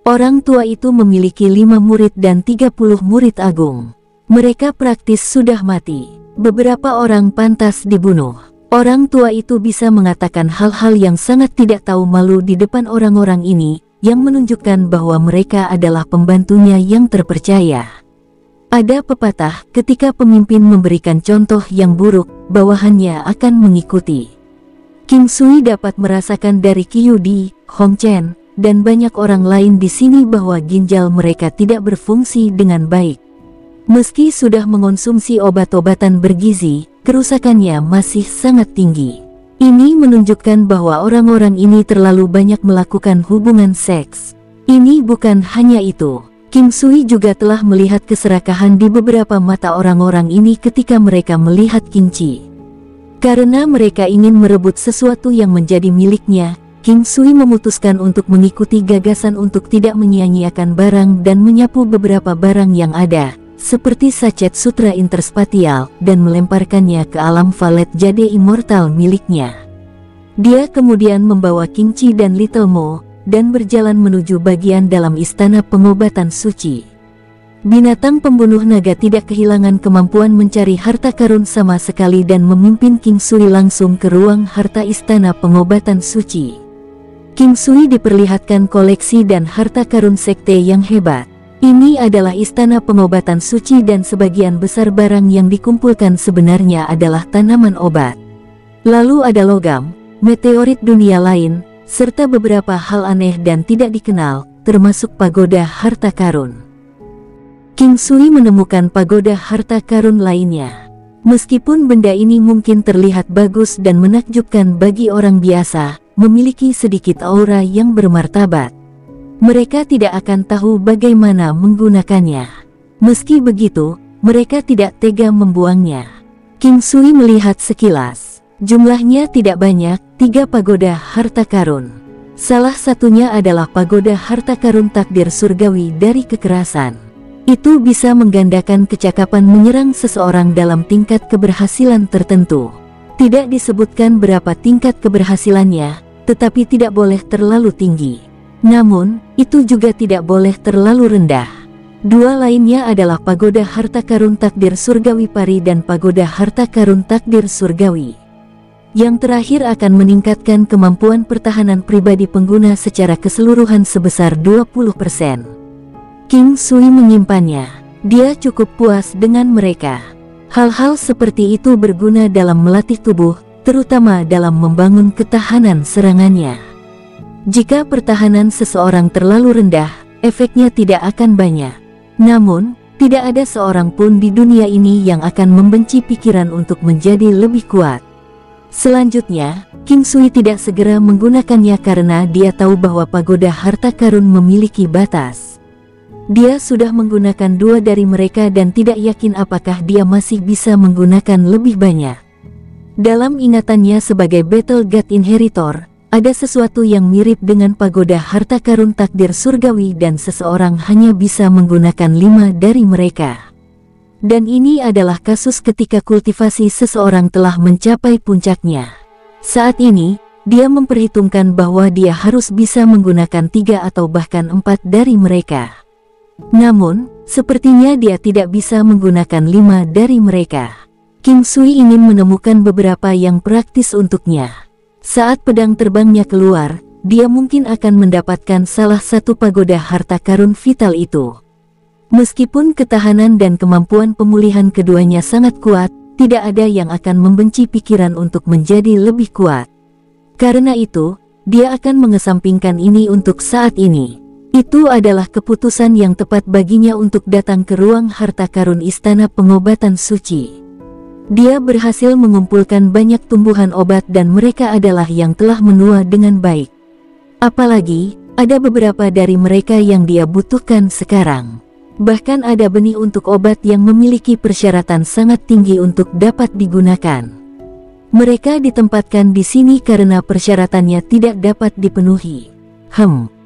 Orang tua itu memiliki 5 murid dan 30 murid agung. Mereka praktis sudah mati. Beberapa orang pantas dibunuh. Orang tua itu bisa mengatakan hal-hal yang sangat tidak tahu malu di depan orang-orang ini, yang menunjukkan bahwa mereka adalah pembantunya yang terpercaya. Ada pepatah, ketika pemimpin memberikan contoh yang buruk, bawahannya akan mengikuti. King Sui dapat merasakan dari Qiu Di, Hong Chen, dan banyak orang lain di sini bahwa ginjal mereka tidak berfungsi dengan baik. Meski sudah mengonsumsi obat-obatan bergizi, kerusakannya masih sangat tinggi. Ini menunjukkan bahwa orang-orang ini terlalu banyak melakukan hubungan seks. Ini bukan hanya itu. King Sui juga telah melihat keserakahan di beberapa mata orang-orang ini ketika mereka melihat King Chi. Karena mereka ingin merebut sesuatu yang menjadi miliknya, King Sui memutuskan untuk mengikuti gagasan untuk tidak menyia-nyiakan barang dan menyapu beberapa barang yang ada, seperti sachet sutra interspatial, dan melemparkannya ke alam valet jade immortal miliknya. Dia kemudian membawa King Chi dan Little Mo, dan berjalan menuju bagian dalam istana pengobatan suci. Binatang pembunuh naga tidak kehilangan kemampuan mencari harta karun sama sekali dan memimpin King Sui langsung ke ruang harta istana pengobatan suci. King Sui diperlihatkan koleksi dan harta karun sekte yang hebat. Ini adalah istana pengobatan suci dan sebagian besar barang yang dikumpulkan sebenarnya adalah tanaman obat. Lalu ada logam, meteorit dunia lain, serta beberapa hal aneh dan tidak dikenal, termasuk pagoda harta karun. King Sui menemukan pagoda harta karun lainnya. Meskipun benda ini mungkin terlihat bagus dan menakjubkan bagi orang biasa, memiliki sedikit aura yang bermartabat. Mereka tidak akan tahu bagaimana menggunakannya. Meski begitu, mereka tidak tega membuangnya. King Sui melihat sekilas. Jumlahnya tidak banyak, 3 pagoda harta karun. Salah satunya adalah pagoda harta karun takdir surgawi dari kekerasan. Itu bisa menggandakan kecakapan menyerang seseorang dalam tingkat keberhasilan tertentu. Tidak disebutkan berapa tingkat keberhasilannya, tetapi tidak boleh terlalu tinggi. Namun, itu juga tidak boleh terlalu rendah. 2 lainnya adalah pagoda harta karun takdir surgawi pari dan pagoda harta karun takdir surgawi. Yang terakhir akan meningkatkan kemampuan pertahanan pribadi pengguna secara keseluruhan sebesar 20%. King Sui menyimpannya. Dia cukup puas dengan mereka. Hal-hal seperti itu berguna dalam melatih tubuh, terutama dalam membangun ketahanan serangannya. Jika pertahanan seseorang terlalu rendah, efeknya tidak akan banyak. Namun, tidak ada seorang pun di dunia ini yang akan membenci pikiran untuk menjadi lebih kuat. Selanjutnya, King Sui tidak segera menggunakannya karena dia tahu bahwa pagoda harta karun memiliki batas. Dia sudah menggunakan 2 dari mereka dan tidak yakin apakah dia masih bisa menggunakan lebih banyak. Dalam ingatannya sebagai Battle God Inheritor, ada sesuatu yang mirip dengan pagoda harta karun takdir surgawi dan seseorang hanya bisa menggunakan 5 dari mereka. Dan ini adalah kasus ketika kultivasi seseorang telah mencapai puncaknya. Saat ini, dia memperhitungkan bahwa dia harus bisa menggunakan 3 atau bahkan 4 dari mereka. Namun, sepertinya dia tidak bisa menggunakan 5 dari mereka. King Sui ingin menemukan beberapa yang praktis untuknya. Saat pedang terbangnya keluar, dia mungkin akan mendapatkan salah satu pagoda harta karun vital itu. Meskipun ketahanan dan kemampuan pemulihan keduanya sangat kuat, tidak ada yang akan membenci pikiran untuk menjadi lebih kuat. Karena itu, dia akan mengesampingkan ini untuk saat ini. Itu adalah keputusan yang tepat baginya untuk datang ke ruang harta karun Istana Pengobatan Suci. Dia berhasil mengumpulkan banyak tumbuhan obat dan mereka adalah yang telah menua dengan baik. Apalagi, ada beberapa dari mereka yang dia butuhkan sekarang. Bahkan ada benih untuk obat yang memiliki persyaratan sangat tinggi untuk dapat digunakan. Mereka ditempatkan di sini karena persyaratannya tidak dapat dipenuhi.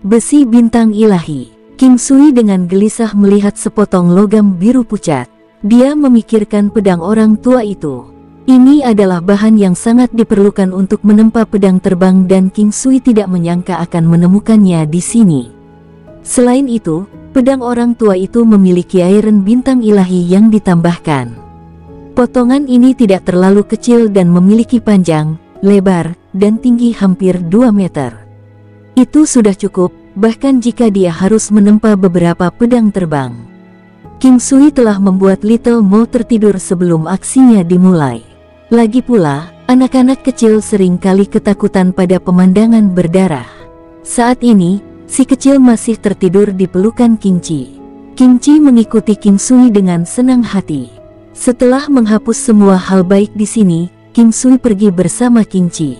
Besi bintang ilahi. King Sui dengan gelisah melihat sepotong logam biru pucat. Dia memikirkan pedang orang tua itu. Ini adalah bahan yang sangat diperlukan untuk menempa pedang terbang dan King Sui tidak menyangka akan menemukannya di sini. Selain itu, pedang orang tua itu memiliki iron bintang ilahi yang ditambahkan. Potongan ini tidak terlalu kecil dan memiliki panjang, lebar, dan tinggi hampir 2 meter. Itu sudah cukup, bahkan jika dia harus menempa beberapa pedang terbang. King Sui telah membuat Little Mo tertidur sebelum aksinya dimulai. Lagi pula, anak-anak kecil sering kali ketakutan pada pemandangan berdarah. Saat ini, si kecil masih tertidur di pelukan King Chi. King Chi mengikuti King Sui dengan senang hati. Setelah menghapus semua hal baik di sini, King Sui pergi bersama King Chi.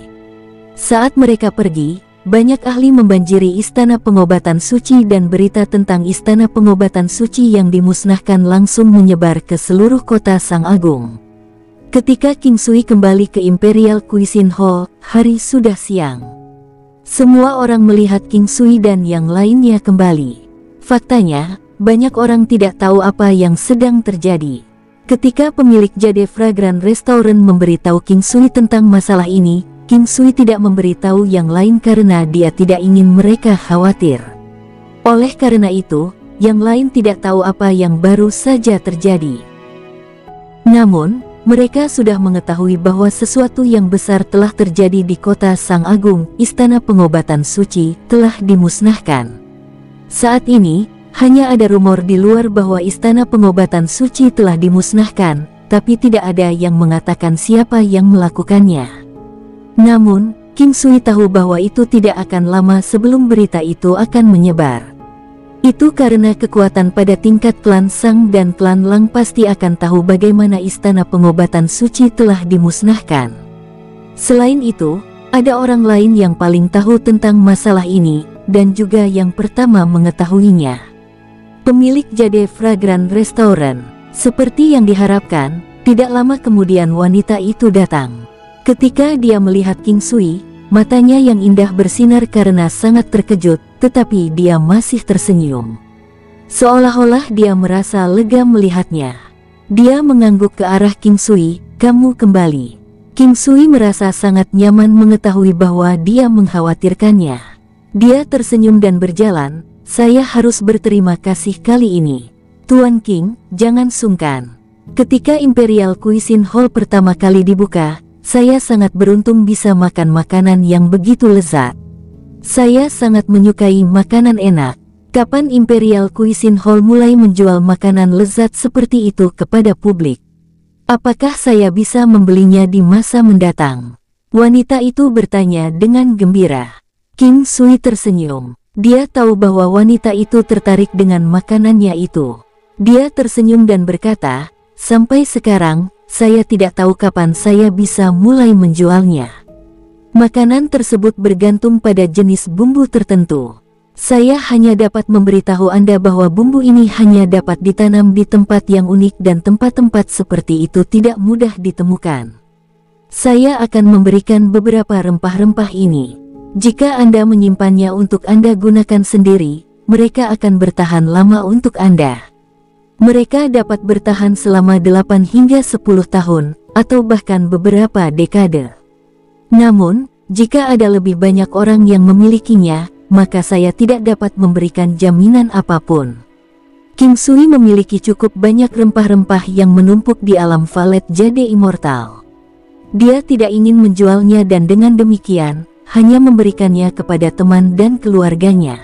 Saat mereka pergi, banyak ahli membanjiri Istana Pengobatan Suci dan berita tentang Istana Pengobatan Suci yang dimusnahkan langsung menyebar ke seluruh kota Sang Agung. Ketika King Sui kembali ke Imperial Cuisine Hall, hari sudah siang. Semua orang melihat King Sui dan yang lainnya kembali. Faktanya, banyak orang tidak tahu apa yang sedang terjadi. Ketika pemilik Jade Fragrant Restaurant memberitahu King Sui tentang masalah ini, King Sui tidak memberitahu yang lain karena dia tidak ingin mereka khawatir. Oleh karena itu, yang lain tidak tahu apa yang baru saja terjadi. Namun, mereka sudah mengetahui bahwa sesuatu yang besar telah terjadi di kota Sang Agung. Istana Pengobatan Suci telah dimusnahkan. Saat ini, hanya ada rumor di luar bahwa Istana Pengobatan Suci telah dimusnahkan, tapi tidak ada yang mengatakan siapa yang melakukannya. Namun, King Sui tahu bahwa itu tidak akan lama sebelum berita itu akan menyebar. Itu karena kekuatan pada tingkat klan Sang dan klan Lang pasti akan tahu bagaimana Istana Pengobatan Suci telah dimusnahkan. Selain itu, ada orang lain yang paling tahu tentang masalah ini, dan juga yang pertama mengetahuinya. Pemilik Jade Fragrant Restaurant. Seperti yang diharapkan, tidak lama kemudian wanita itu datang. Ketika dia melihat King Sui, matanya yang indah bersinar karena sangat terkejut, tetapi dia masih tersenyum. Seolah-olah dia merasa lega melihatnya. Dia mengangguk ke arah King Sui, "Kamu kembali." King Sui merasa sangat nyaman mengetahui bahwa dia mengkhawatirkannya. Dia tersenyum dan berjalan, "Saya harus berterima kasih kali ini. Tuan King, jangan sungkan. Ketika Imperial Cuisine Hall pertama kali dibuka, saya sangat beruntung bisa makan makanan yang begitu lezat. Saya sangat menyukai makanan enak. Kapan Imperial Cuisine Hall mulai menjual makanan lezat seperti itu kepada publik? Apakah saya bisa membelinya di masa mendatang?" Wanita itu bertanya dengan gembira. King Sui tersenyum. Dia tahu bahwa wanita itu tertarik dengan makanannya itu. Dia tersenyum dan berkata, "Sampai sekarang, saya tidak tahu kapan saya bisa mulai menjualnya. Makanan tersebut bergantung pada jenis bumbu tertentu. Saya hanya dapat memberitahu Anda bahwa bumbu ini hanya dapat ditanam di tempat yang unik dan tempat-tempat seperti itu tidak mudah ditemukan. Saya akan memberikan beberapa rempah-rempah ini. Jika Anda menyimpannya untuk Anda gunakan sendiri, mereka akan bertahan lama untuk Anda. Mereka dapat bertahan selama 8 hingga 10 tahun, atau bahkan beberapa dekade. Namun, jika ada lebih banyak orang yang memilikinya, maka saya tidak dapat memberikan jaminan apapun." King Sui memiliki cukup banyak rempah-rempah yang menumpuk di alam Valet Jade Immortal. Dia tidak ingin menjualnya dan dengan demikian, hanya memberikannya kepada teman dan keluarganya.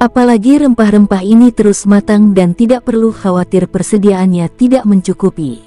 Apalagi rempah-rempah ini terus matang dan tidak perlu khawatir persediaannya tidak mencukupi.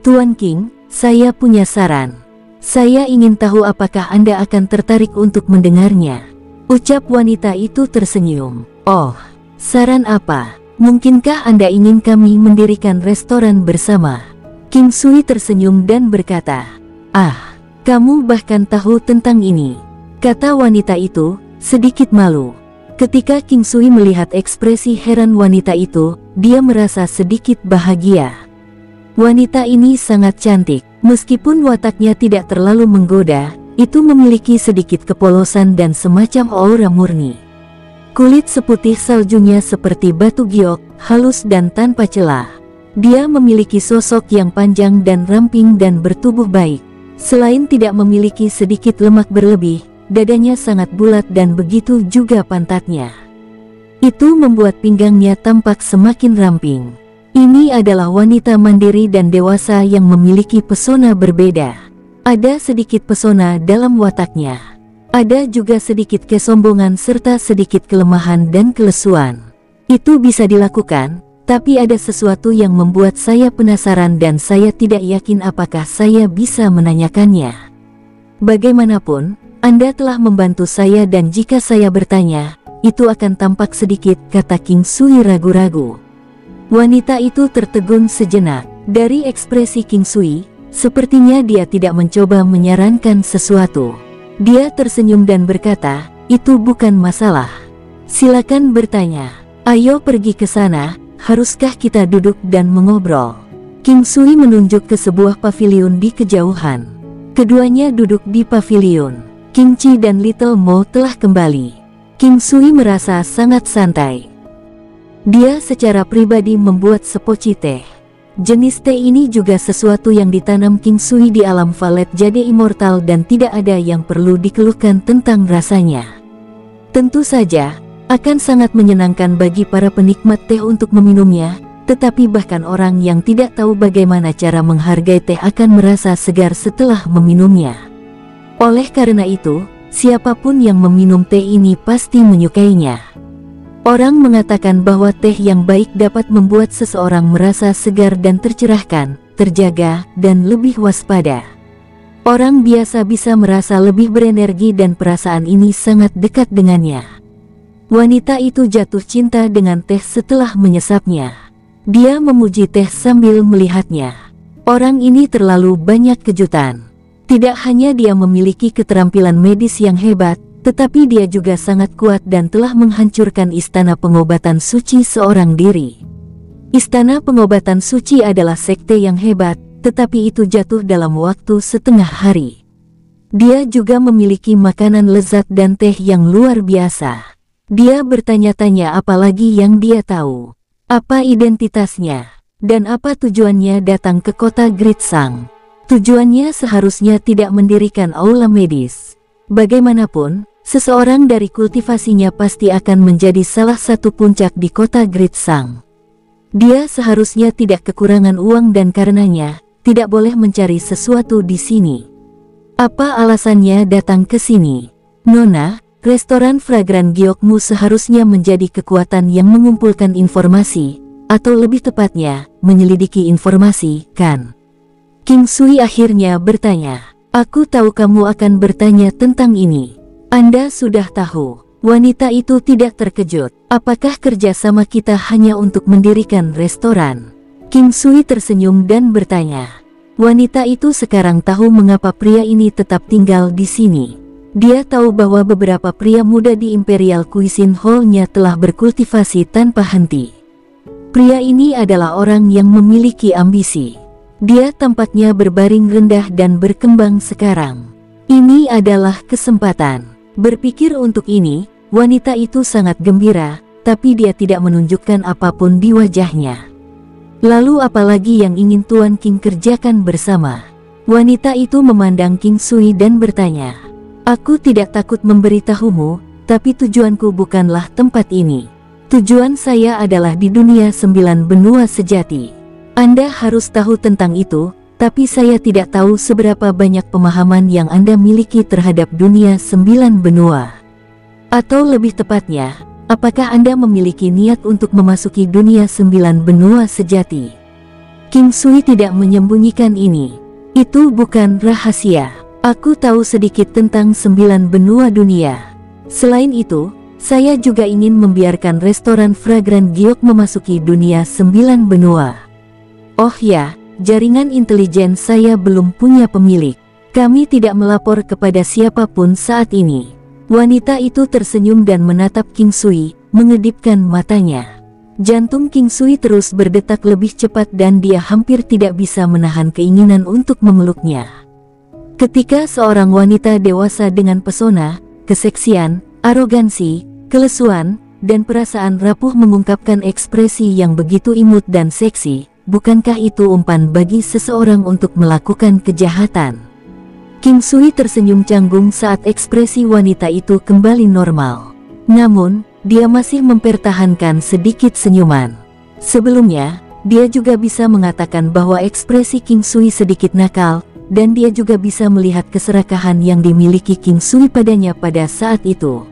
Tuan King, saya punya saran. Saya ingin tahu apakah Anda akan tertarik untuk mendengarnya. Ucap wanita itu tersenyum. Oh, saran apa? Mungkinkah Anda ingin kami mendirikan restoran bersama? King Sui tersenyum dan berkata, "Ah, kamu bahkan tahu tentang ini," kata wanita itu, sedikit malu. Ketika King Sui melihat ekspresi heran wanita itu, dia merasa sedikit bahagia. Wanita ini sangat cantik, meskipun wataknya tidak terlalu menggoda, itu memiliki sedikit kepolosan dan semacam aura murni. Kulit seputih saljunya seperti batu giok, halus dan tanpa celah. Dia memiliki sosok yang panjang dan ramping dan bertubuh baik. Selain tidak memiliki sedikit lemak berlebih, dadanya sangat bulat dan begitu juga pantatnya. Itu membuat pinggangnya tampak semakin ramping. Ini adalah wanita mandiri dan dewasa yang memiliki pesona berbeda. Ada sedikit pesona dalam wataknya. Ada juga sedikit kesombongan serta sedikit kelemahan dan kelesuan. Itu bisa dilakukan, tapi ada sesuatu yang membuat saya penasaran dan saya tidak yakin apakah saya bisa menanyakannya. Bagaimanapun, Anda telah membantu saya dan jika saya bertanya, itu akan tampak sedikit, kata King Sui ragu-ragu. Wanita itu tertegun sejenak. Dari ekspresi King Sui, sepertinya dia tidak mencoba menyarankan sesuatu. Dia tersenyum dan berkata, "Itu bukan masalah. Silakan bertanya. Ayo pergi ke sana, haruskah kita duduk dan mengobrol?" King Sui menunjuk ke sebuah pavilion di kejauhan. Keduanya duduk di pavilion. King Chi dan Little Mo telah kembali. King Sui merasa sangat santai. Dia secara pribadi membuat sepoci teh. Jenis teh ini juga sesuatu yang ditanam King Sui di alam Valet Jade Immortal dan tidak ada yang perlu dikeluhkan tentang rasanya. Tentu saja, akan sangat menyenangkan bagi para penikmat teh untuk meminumnya, tetapi bahkan orang yang tidak tahu bagaimana cara menghargai teh akan merasa segar setelah meminumnya. Oleh karena itu, siapapun yang meminum teh ini pasti menyukainya. Orang mengatakan bahwa teh yang baik dapat membuat seseorang merasa segar dan tercerahkan, terjaga, dan lebih waspada. Orang biasa bisa merasa lebih berenergi dan perasaan ini sangat dekat dengannya. Wanita itu jatuh cinta dengan teh setelah menyesapnya. Dia memuji teh sambil melihatnya. Orang ini terlalu banyak kejutan. Tidak hanya dia memiliki keterampilan medis yang hebat, tetapi dia juga sangat kuat dan telah menghancurkan istana pengobatan suci seorang diri. Istana pengobatan suci adalah sekte yang hebat, tetapi itu jatuh dalam waktu setengah hari. Dia juga memiliki makanan lezat dan teh yang luar biasa. Dia bertanya-tanya apalagi yang dia tahu. Apa identitasnya? Dan apa tujuannya datang ke kota Gritsang? Tujuannya seharusnya tidak mendirikan aula medis. Bagaimanapun, seseorang dari kultivasinya pasti akan menjadi salah satu puncak di kota Gritsang. Dia seharusnya tidak kekurangan uang dan karenanya, tidak boleh mencari sesuatu di sini. Apa alasannya datang ke sini? Nona, restoran Fragrant Gyokmu seharusnya menjadi kekuatan yang mengumpulkan informasi, atau lebih tepatnya, menyelidiki informasi, kan? King Sui akhirnya bertanya, "Aku tahu kamu akan bertanya tentang ini. Anda sudah tahu." Wanita itu tidak terkejut. "Apakah kerjasama kita hanya untuk mendirikan restoran?" King Sui tersenyum dan bertanya. Wanita itu sekarang tahu mengapa pria ini tetap tinggal di sini. Dia tahu bahwa beberapa pria muda di Imperial Cuisine Hall-nya telah berkultivasi tanpa henti. Pria ini adalah orang yang memiliki ambisi. Dia tampaknya berbaring rendah dan berkembang sekarang. Ini adalah kesempatan. Berpikir untuk ini, wanita itu sangat gembira, tapi dia tidak menunjukkan apapun di wajahnya. Lalu apalagi yang ingin Tuan King kerjakan bersama? Wanita itu memandang King Sui dan bertanya, "Aku tidak takut memberitahumu, tapi tujuanku bukanlah tempat ini. Tujuan saya adalah di dunia 9 benua sejati. Anda harus tahu tentang itu, tapi saya tidak tahu seberapa banyak pemahaman yang Anda miliki terhadap dunia 9 benua. Atau lebih tepatnya, apakah Anda memiliki niat untuk memasuki dunia 9 benua sejati? King Sui tidak menyembunyikan ini. Itu bukan rahasia. Aku tahu sedikit tentang 9 benua dunia. Selain itu, saya juga ingin membiarkan restoran Fragrant Giok memasuki dunia 9 benua. Oh ya, jaringan intelijen saya belum punya pemilik. Kami tidak melapor kepada siapapun saat ini. Wanita itu tersenyum dan menatap King Sui, mengedipkan matanya. Jantung King Sui terus berdetak lebih cepat dan dia hampir tidak bisa menahan keinginan untuk memeluknya. Ketika seorang wanita dewasa dengan pesona, keseksian, arogansi, kelesuan, dan perasaan rapuh mengungkapkan ekspresi yang begitu imut dan seksi, bukankah itu umpan bagi seseorang untuk melakukan kejahatan? King Sui tersenyum canggung saat ekspresi wanita itu kembali normal. Namun, dia masih mempertahankan sedikit senyuman. Sebelumnya, dia juga bisa mengatakan bahwa ekspresi King Sui sedikit nakal, dan dia juga bisa melihat keserakahan yang dimiliki King Sui padanya pada saat itu.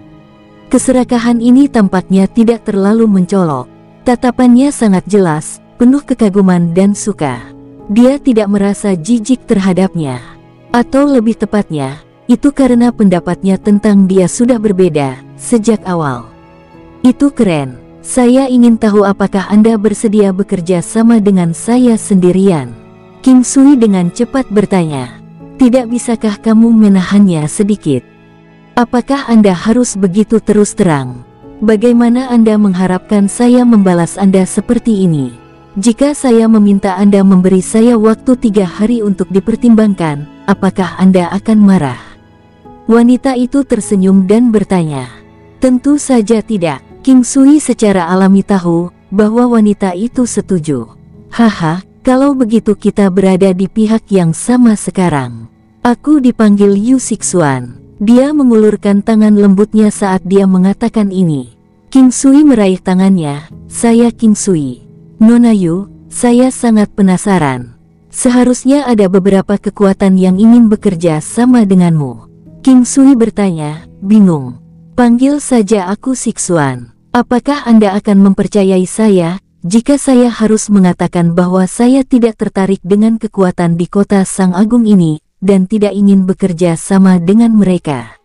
Keserakahan ini tampaknya tidak terlalu mencolok. Tatapannya sangat jelas, penuh kekaguman dan suka. Dia tidak merasa jijik terhadapnya. Atau lebih tepatnya, itu karena pendapatnya tentang dia sudah berbeda sejak awal. Itu keren. Saya ingin tahu apakah Anda bersedia bekerja sama dengan saya sendirian? King Sui dengan cepat bertanya. Tidak bisakah kamu menahannya sedikit? Apakah Anda harus begitu terus terang? Bagaimana Anda mengharapkan saya membalas Anda seperti ini? Jika saya meminta Anda memberi saya waktu 3 hari untuk dipertimbangkan, apakah Anda akan marah? Wanita itu tersenyum dan bertanya. Tentu saja tidak. King Sui secara alami tahu bahwa wanita itu setuju. Haha, kalau begitu kita berada di pihak yang sama sekarang. Aku dipanggil Yu Sixuan. Dia mengulurkan tangan lembutnya saat dia mengatakan ini. King Sui meraih tangannya. Saya King Sui. Nona Yu, saya sangat penasaran. Seharusnya ada beberapa kekuatan yang ingin bekerja sama denganmu. King Sui bertanya, bingung. Panggil saja aku Sixuan. Apakah Anda akan mempercayai saya, jika saya harus mengatakan bahwa saya tidak tertarik dengan kekuatan di kota Sang Agung ini, dan tidak ingin bekerja sama dengan mereka?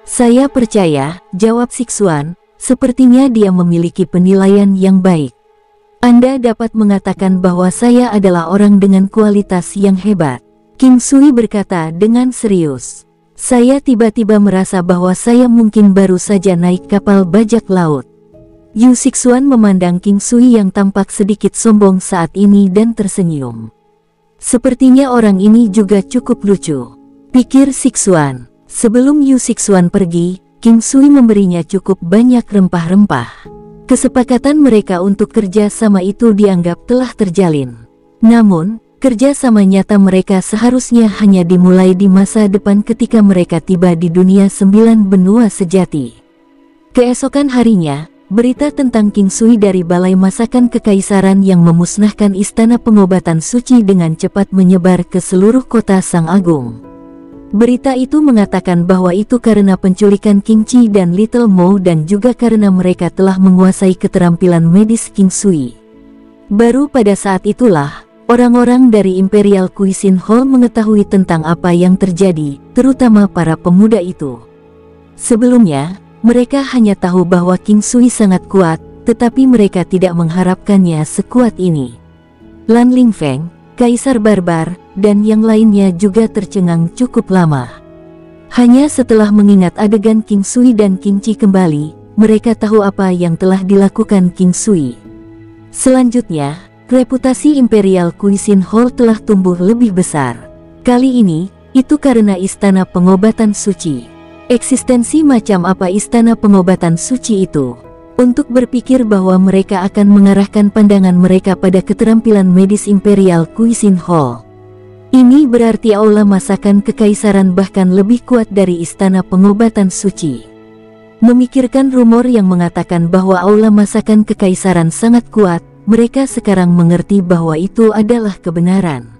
Saya percaya, jawab Sixuan, sepertinya dia memiliki penilaian yang baik. Anda dapat mengatakan bahwa saya adalah orang dengan kualitas yang hebat. King Sui berkata dengan serius. Saya tiba-tiba merasa bahwa saya mungkin baru saja naik kapal bajak laut. Yu Sixuan memandang King Sui yang tampak sedikit sombong saat ini dan tersenyum. Sepertinya orang ini juga cukup lucu, pikir Sixuan. Sebelum Yu Sixuan pergi, King Sui memberinya cukup banyak rempah-rempah. Kesepakatan mereka untuk kerja sama itu dianggap telah terjalin. Namun, kerja sama nyata mereka seharusnya hanya dimulai di masa depan ketika mereka tiba di dunia 9 benua sejati. Keesokan harinya, berita tentang King Sui dari Balai Masakan Kekaisaran yang memusnahkan Istana Pengobatan Suci dengan cepat menyebar ke seluruh kota Sang Agung. Berita itu mengatakan bahwa itu karena penculikan King Chi dan Little Mo dan juga karena mereka telah menguasai keterampilan medis King Sui. Baru pada saat itulah, orang-orang dari Imperial Cuisine Hall mengetahui tentang apa yang terjadi, terutama para pemuda itu. Sebelumnya, mereka hanya tahu bahwa King Sui sangat kuat, tetapi mereka tidak mengharapkannya sekuat ini. Lan Lingfeng, Kaisar Barbar, dan yang lainnya juga tercengang cukup lama. Hanya setelah mengingat adegan King Sui dan King Chi kembali, mereka tahu apa yang telah dilakukan King Sui. Selanjutnya, reputasi Imperial Cuisine Hall telah tumbuh lebih besar. Kali ini, itu karena Istana Pengobatan Suci. Eksistensi macam apa Istana Pengobatan Suci itu? Untuk berpikir bahwa mereka akan mengarahkan pandangan mereka pada keterampilan medis Imperial Cuisine Hall. Ini berarti aula masakan kekaisaran bahkan lebih kuat dari Istana Pengobatan Suci. Memikirkan rumor yang mengatakan bahwa aula masakan kekaisaran sangat kuat, mereka sekarang mengerti bahwa itu adalah kebenaran.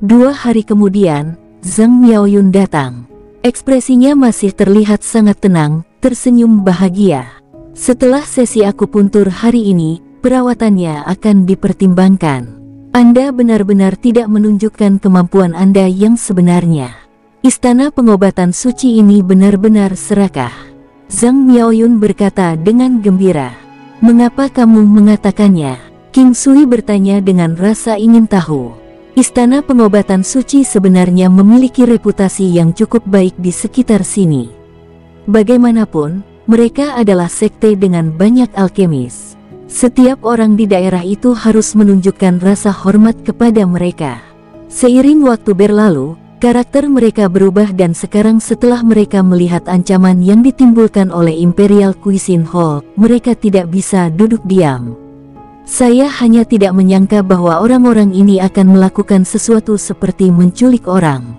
2 hari kemudian, Zhang Miaoyun datang. Ekspresinya masih terlihat sangat tenang, tersenyum bahagia. Setelah sesi akupuntur hari ini, perawatannya akan dipertimbangkan. Anda benar-benar tidak menunjukkan kemampuan Anda yang sebenarnya. Istana pengobatan suci ini benar-benar serakah. Zhang Miaoyun berkata dengan gembira. Mengapa kamu mengatakannya? King Sui bertanya dengan rasa ingin tahu. Istana pengobatan suci sebenarnya memiliki reputasi yang cukup baik di sekitar sini. Bagaimanapun, mereka adalah sekte dengan banyak alkemis. Setiap orang di daerah itu harus menunjukkan rasa hormat kepada mereka. Seiring waktu berlalu, karakter mereka berubah dan sekarang setelah mereka melihat ancaman yang ditimbulkan oleh Imperial Cuisine Hall, mereka tidak bisa duduk diam. Saya hanya tidak menyangka bahwa orang-orang ini akan melakukan sesuatu seperti menculik orang.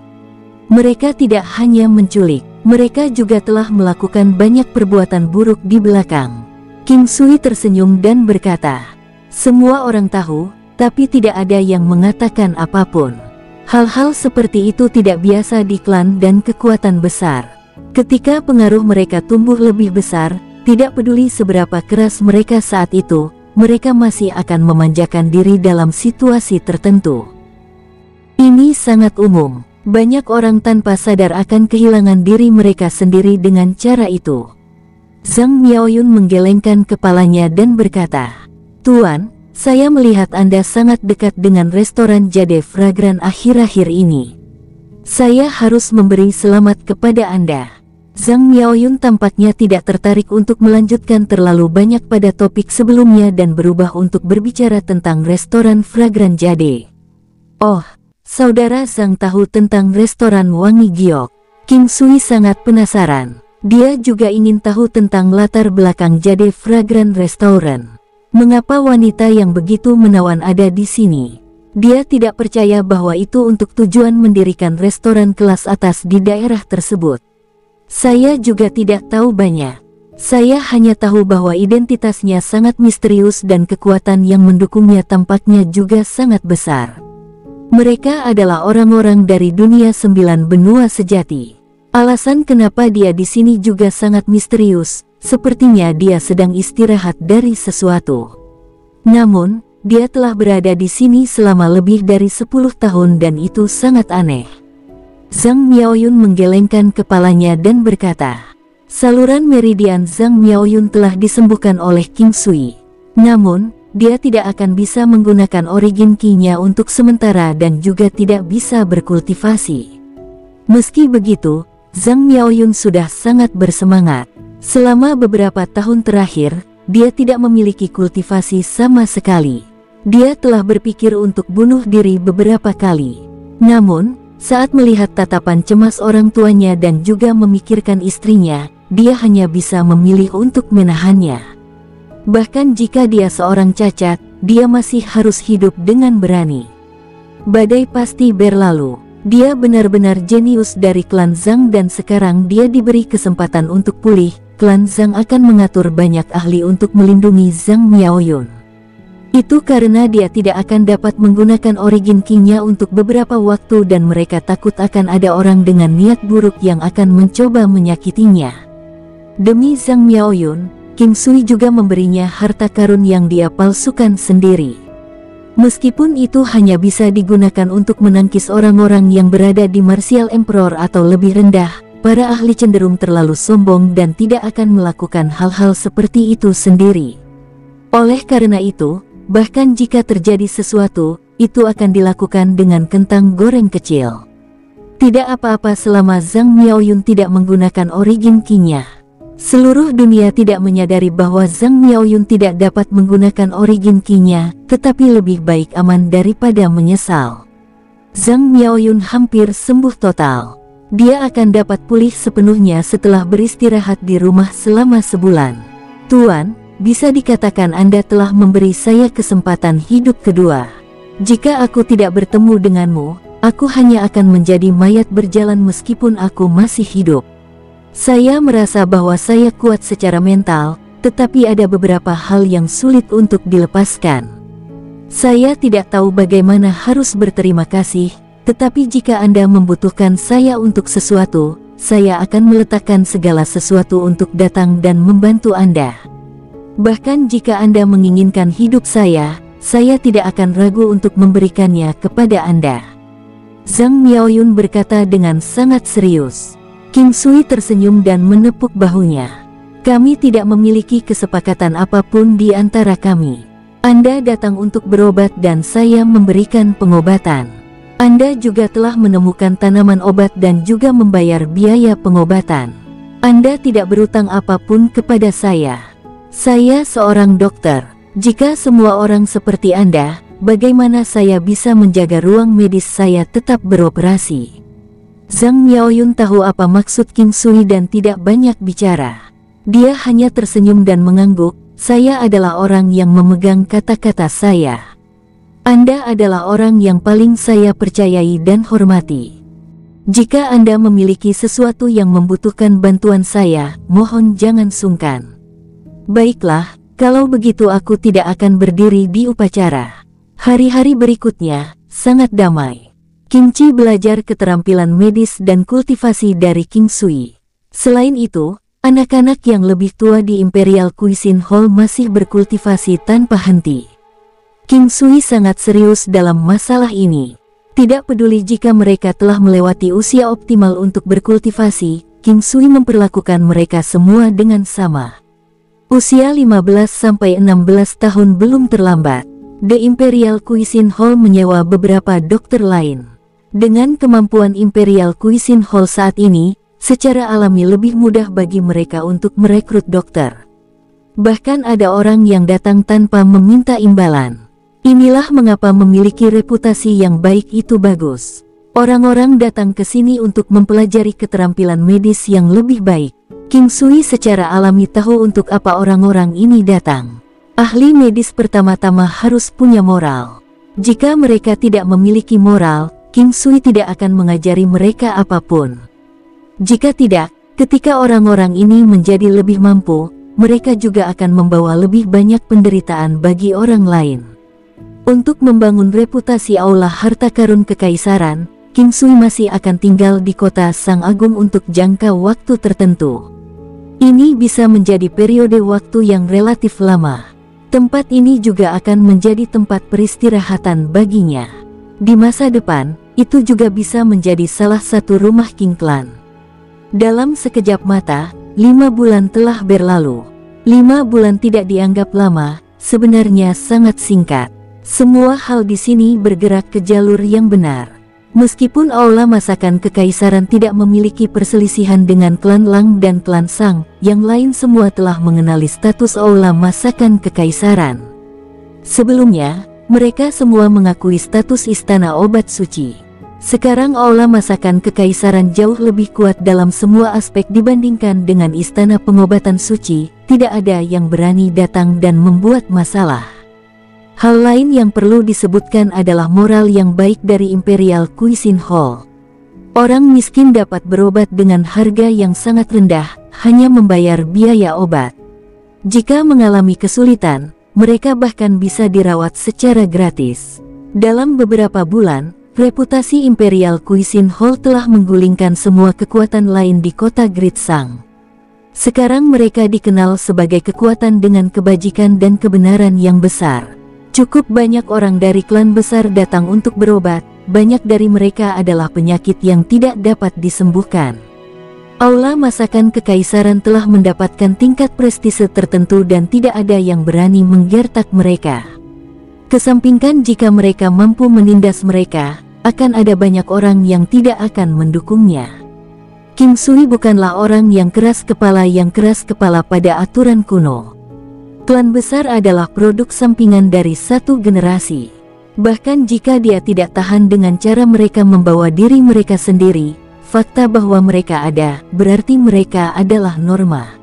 Mereka tidak hanya menculik, mereka juga telah melakukan banyak perbuatan buruk di belakang. King Sui tersenyum dan berkata, semua orang tahu, tapi tidak ada yang mengatakan apapun. Hal-hal seperti itu tidak biasa di klan dan kekuatan besar. Ketika pengaruh mereka tumbuh lebih besar, tidak peduli seberapa keras mereka saat itu, mereka masih akan memanjakan diri dalam situasi tertentu. Ini sangat umum. Banyak orang tanpa sadar akan kehilangan diri mereka sendiri dengan cara itu. Zhang Miaoyun menggelengkan kepalanya dan berkata, Tuan, saya melihat Anda sangat dekat dengan restoran Jade Fragran akhir-akhir ini. Saya harus memberi selamat kepada Anda. Zhang Miaoyun tampaknya tidak tertarik untuk melanjutkan terlalu banyak pada topik sebelumnya dan berubah untuk berbicara tentang restoran Fragran Jade. Oh, saudara Zhang tahu tentang restoran Wangi Giok. King Sui sangat penasaran. Dia juga ingin tahu tentang latar belakang Jade Fragran Restaurant. Mengapa wanita yang begitu menawan ada di sini? Dia tidak percaya bahwa itu untuk tujuan mendirikan restoran kelas atas di daerah tersebut. Saya juga tidak tahu banyak. Saya hanya tahu bahwa identitasnya sangat misterius dan kekuatan yang mendukungnya tampaknya juga sangat besar. Mereka adalah orang-orang dari dunia 9 benua sejati. Alasan kenapa dia di sini juga sangat misterius, sepertinya dia sedang istirahat dari sesuatu. Namun, dia telah berada di sini selama lebih dari 10 tahun dan itu sangat aneh. Zhang Miaoyun menggelengkan kepalanya dan berkata, saluran meridian Zhang Miaoyun telah disembuhkan oleh King Sui. Namun, dia tidak akan bisa menggunakan origin ki-nya untuk sementara dan juga tidak bisa berkultivasi. Meski begitu, Zhang Miaoyun sudah sangat bersemangat. Selama beberapa tahun terakhir, dia tidak memiliki kultivasi sama sekali. Dia telah berpikir untuk bunuh diri beberapa kali. Namun, saat melihat tatapan cemas orang tuanya dan juga memikirkan istrinya, dia hanya bisa memilih untuk menahannya. Bahkan jika dia seorang cacat, dia masih harus hidup dengan berani. Badai pasti berlalu. Dia benar-benar jenius dari klan Zhang dan sekarang dia diberi kesempatan untuk pulih. Klan Zhang akan mengatur banyak ahli untuk melindungi Zhang Miaoyun. Itu karena dia tidak akan dapat menggunakan origin ki-nya untuk beberapa waktu dan mereka takut akan ada orang dengan niat buruk yang akan mencoba menyakitinya. Demi Zhang Miaoyun, King Sui juga memberinya harta karun yang dia palsukan sendiri. Meskipun itu hanya bisa digunakan untuk menangkis orang-orang yang berada di Martial Emperor atau lebih rendah, para ahli cenderung terlalu sombong dan tidak akan melakukan hal-hal seperti itu sendiri. Oleh karena itu, bahkan jika terjadi sesuatu, itu akan dilakukan dengan kentang goreng kecil. Tidak apa-apa selama Zhang Miaoyun tidak menggunakan origin ki-nya. Seluruh dunia tidak menyadari bahwa Zhang Miaoyun tidak dapat menggunakan origin ki-nya, tetapi lebih baik aman daripada menyesal. Zhang Miaoyun hampir sembuh total. Dia akan dapat pulih sepenuhnya setelah beristirahat di rumah selama sebulan. Tuan, bisa dikatakan Anda telah memberi saya kesempatan hidup kedua. Jika aku tidak bertemu denganmu, aku hanya akan menjadi mayat berjalan meskipun aku masih hidup. Saya merasa bahwa saya kuat secara mental, tetapi ada beberapa hal yang sulit untuk dilepaskan. Saya tidak tahu bagaimana harus berterima kasih, Tetapi jika Anda membutuhkan saya untuk sesuatu, saya akan meletakkan segala sesuatu untuk datang dan membantu Anda. Bahkan jika Anda menginginkan hidup saya tidak akan ragu untuk memberikannya kepada Anda." Zhang Miaoyun berkata dengan sangat serius. King Sui tersenyum dan menepuk bahunya. "Kami tidak memiliki kesepakatan apapun di antara kami. Anda datang untuk berobat dan saya memberikan pengobatan. Anda juga telah menemukan tanaman obat dan juga membayar biaya pengobatan. Anda tidak berutang apapun kepada saya. Saya seorang dokter. Jika semua orang seperti Anda, bagaimana saya bisa menjaga ruang medis saya tetap beroperasi?" Zhang Miaoyun tahu apa maksud King Sui dan tidak banyak bicara. Dia hanya tersenyum dan mengangguk. "Saya adalah orang yang memegang kata-kata saya. Anda adalah orang yang paling saya percayai dan hormati. Jika Anda memiliki sesuatu yang membutuhkan bantuan saya, mohon jangan sungkan." "Baiklah, kalau begitu aku tidak akan berdiri di upacara." Hari-hari berikutnya sangat damai. King Qi belajar keterampilan medis dan kultivasi dari King Sui. Selain itu, anak-anak yang lebih tua di Imperial Cuisine Hall masih berkultivasi tanpa henti. King Sui sangat serius dalam masalah ini. Tidak peduli jika mereka telah melewati usia optimal untuk berkultivasi, King Sui memperlakukan mereka semua dengan sama. Usia 15-16 tahun belum terlambat. The Imperial Cuisine Hall menyewa beberapa dokter lain. Dengan kemampuan Imperial Cuisine Hall saat ini, secara alami lebih mudah bagi mereka untuk merekrut dokter. Bahkan ada orang yang datang tanpa meminta imbalan. Inilah mengapa memiliki reputasi yang baik itu bagus. Orang-orang datang ke sini untuk mempelajari keterampilan medis yang lebih baik. King Sui secara alami tahu untuk apa orang-orang ini datang. Ahli medis pertama-tama harus punya moral. Jika mereka tidak memiliki moral, King Sui tidak akan mengajari mereka apapun. Jika tidak, ketika orang-orang ini menjadi lebih mampu, mereka juga akan membawa lebih banyak penderitaan bagi orang lain. Untuk membangun reputasi aula harta karun kekaisaran, King Sui masih akan tinggal di kota Sang Agung untuk jangka waktu tertentu. Ini bisa menjadi periode waktu yang relatif lama. Tempat ini juga akan menjadi tempat peristirahatan baginya. Di masa depan, itu juga bisa menjadi salah satu rumah King Clan. Dalam sekejap mata, 5 bulan telah berlalu. 5 bulan tidak dianggap lama, sebenarnya sangat singkat. Semua hal di sini bergerak ke jalur yang benar. Meskipun aula masakan kekaisaran tidak memiliki perselisihan dengan klan Lang dan klan Sang, yang lain semua telah mengenali status aula masakan kekaisaran. Sebelumnya, mereka semua mengakui status istana obat suci. Sekarang aula masakan kekaisaran jauh lebih kuat dalam semua aspek dibandingkan dengan istana pengobatan suci. Tidak ada yang berani datang dan membuat masalah. Hal lain yang perlu disebutkan adalah moral yang baik dari Imperial Cuisine Hall. Orang miskin dapat berobat dengan harga yang sangat rendah, hanya membayar biaya obat. Jika mengalami kesulitan, mereka bahkan bisa dirawat secara gratis. Dalam beberapa bulan, reputasi Imperial Cuisine Hall telah menggulingkan semua kekuatan lain di kota Great Sang. Sekarang mereka dikenal sebagai kekuatan dengan kebajikan dan kebenaran yang besar. Cukup banyak orang dari klan besar datang untuk berobat, banyak dari mereka adalah penyakit yang tidak dapat disembuhkan. Aula masakan kekaisaran telah mendapatkan tingkat prestise tertentu dan tidak ada yang berani menggertak mereka. Kesampingkan jika mereka mampu menindas mereka, akan ada banyak orang yang tidak akan mendukungnya. King Sui bukanlah orang yang keras kepala pada aturan kuno. Klan besar adalah produk sampingan dari satu generasi. Bahkan jika dia tidak tahan dengan cara mereka membawa diri mereka sendiri, fakta bahwa mereka ada, berarti mereka adalah norma.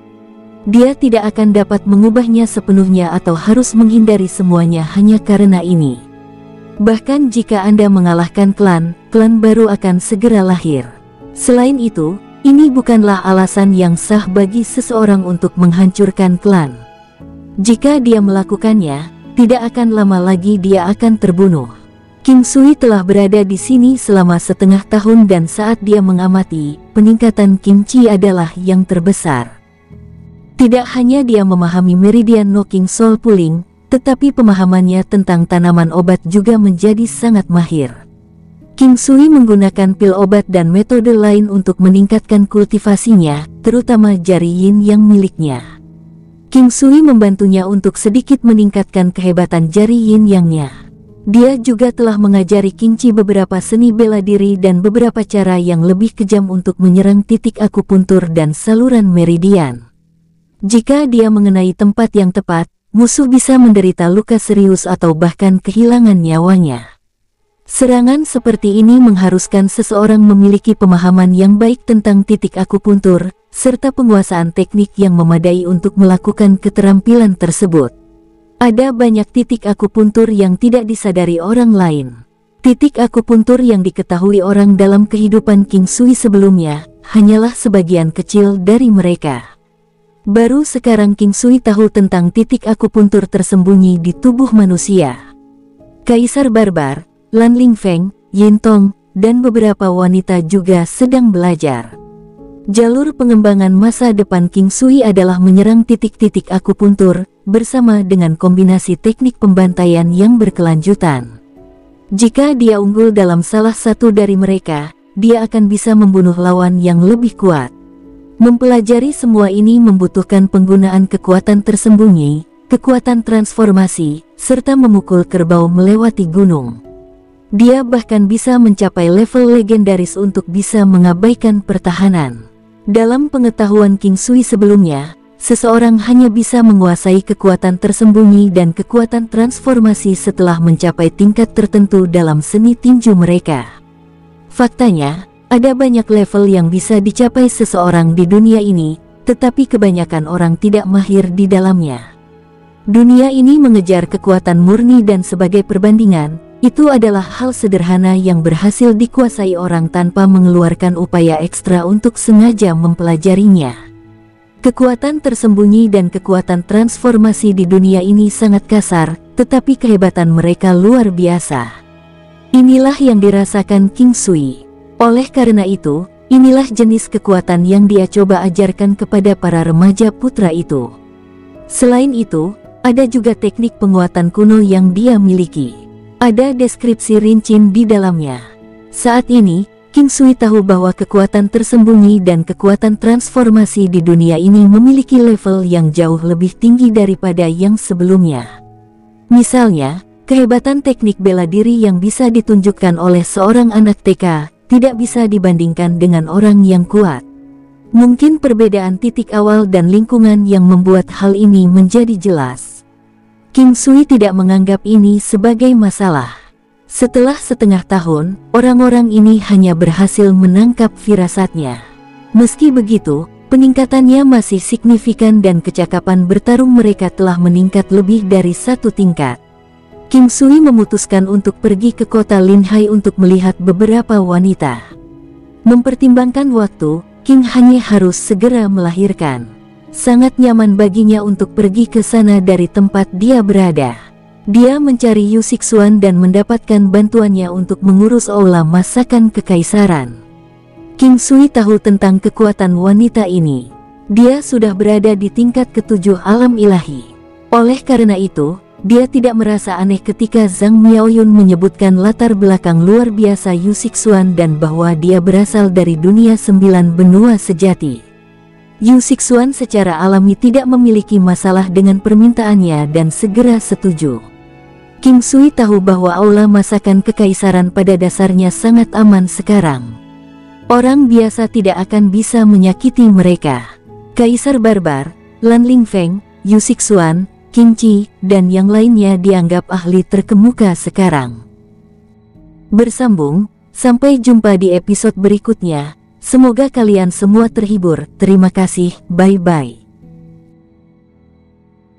Dia tidak akan dapat mengubahnya sepenuhnya atau harus menghindari semuanya hanya karena ini. Bahkan jika Anda mengalahkan klan baru akan segera lahir. Selain itu, ini bukanlah alasan yang sah bagi seseorang untuk menghancurkan klan. Jika dia melakukannya, tidak akan lama lagi dia akan terbunuh. King Sui telah berada di sini selama setengah tahun dan saat dia mengamati, peningkatan King Chi adalah yang terbesar. Tidak hanya dia memahami meridian no King Soul Pulling, tetapi pemahamannya tentang tanaman obat juga menjadi sangat mahir. King Sui menggunakan pil obat dan metode lain untuk meningkatkan kultivasinya, terutama jari yin yang miliknya. King Sui membantunya untuk sedikit meningkatkan kehebatan jari yin yangnya. Dia juga telah mengajari King Chi beberapa seni bela diri dan beberapa cara yang lebih kejam untuk menyerang titik akupuntur dan saluran meridian. Jika dia mengenai tempat yang tepat, musuh bisa menderita luka serius atau bahkan kehilangan nyawanya. Serangan seperti ini mengharuskan seseorang memiliki pemahaman yang baik tentang titik akupuntur, serta penguasaan teknik yang memadai untuk melakukan keterampilan tersebut. Ada banyak titik akupuntur yang tidak disadari orang lain. Titik akupuntur yang diketahui orang dalam kehidupan King Sui sebelumnya, hanyalah sebagian kecil dari mereka. Baru sekarang King Sui tahu tentang titik akupuntur tersembunyi di tubuh manusia. Kaisar Barbar, Lan Lingfeng, Yin Tong, dan beberapa wanita juga sedang belajar. Jalur pengembangan masa depan King Sui adalah menyerang titik-titik akupuntur, bersama dengan kombinasi teknik pembantaian yang berkelanjutan. Jika dia unggul dalam salah satu dari mereka, dia akan bisa membunuh lawan yang lebih kuat. Mempelajari semua ini membutuhkan penggunaan kekuatan tersembunyi, kekuatan transformasi, serta memukul kerbau melewati gunung. Dia bahkan bisa mencapai level legendaris untuk bisa mengabaikan pertahanan. Dalam pengetahuan King Sui sebelumnya, seseorang hanya bisa menguasai kekuatan tersembunyi dan kekuatan transformasi setelah mencapai tingkat tertentu dalam seni tinju mereka. Faktanya, ada banyak level yang bisa dicapai seseorang di dunia ini, tetapi kebanyakan orang tidak mahir di dalamnya. Dunia ini mengejar kekuatan murni dan sebagai perbandingan, itu adalah hal sederhana yang berhasil dikuasai orang tanpa mengeluarkan upaya ekstra untuk sengaja mempelajarinya. Kekuatan tersembunyi dan kekuatan transformasi di dunia ini sangat kasar, tetapi kehebatan mereka luar biasa. Inilah yang dirasakan King Sui. Oleh karena itu, inilah jenis kekuatan yang dia coba ajarkan kepada para remaja putra itu. Selain itu, ada juga teknik penguatan kuno yang dia miliki. Ada deskripsi rinci di dalamnya. Saat ini, King Sui tahu bahwa kekuatan tersembunyi dan kekuatan transformasi di dunia ini memiliki level yang jauh lebih tinggi daripada yang sebelumnya. Misalnya, kehebatan teknik bela diri yang bisa ditunjukkan oleh seorang anak TK tidak bisa dibandingkan dengan orang yang kuat. Mungkin perbedaan titik awal dan lingkungan yang membuat hal ini menjadi jelas. King Sui tidak menganggap ini sebagai masalah. Setelah setengah tahun, orang-orang ini hanya berhasil menangkap firasatnya. Meski begitu, peningkatannya masih signifikan dan kecakapan bertarung mereka telah meningkat lebih dari satu tingkat. King Sui memutuskan untuk pergi ke kota Linhai untuk melihat beberapa wanita. Mempertimbangkan waktu, King hanya harus segera melahirkan. Sangat nyaman baginya untuk pergi ke sana dari tempat dia berada. Dia mencari Yu Sixuan dan mendapatkan bantuannya untuk mengurus aula masakan kekaisaran. King Sui tahu tentang kekuatan wanita ini. Dia sudah berada di tingkat ketujuh alam ilahi. Oleh karena itu, dia tidak merasa aneh ketika Zhang Miaoyun menyebutkan latar belakang luar biasa Yu Sixuan dan bahwa dia berasal dari dunia 9 benua sejati. Yu Sixuan secara alami tidak memiliki masalah dengan permintaannya dan segera setuju. King Sui tahu bahwa aula masakan kekaisaran pada dasarnya sangat aman sekarang. Orang biasa tidak akan bisa menyakiti mereka. Kaisar Barbar, Lan Lingfeng, Yu Sixuan, King Chi, dan yang lainnya dianggap ahli terkemuka sekarang. Bersambung, sampai jumpa di episode berikutnya. Semoga kalian semua terhibur. Terima kasih, bye-bye.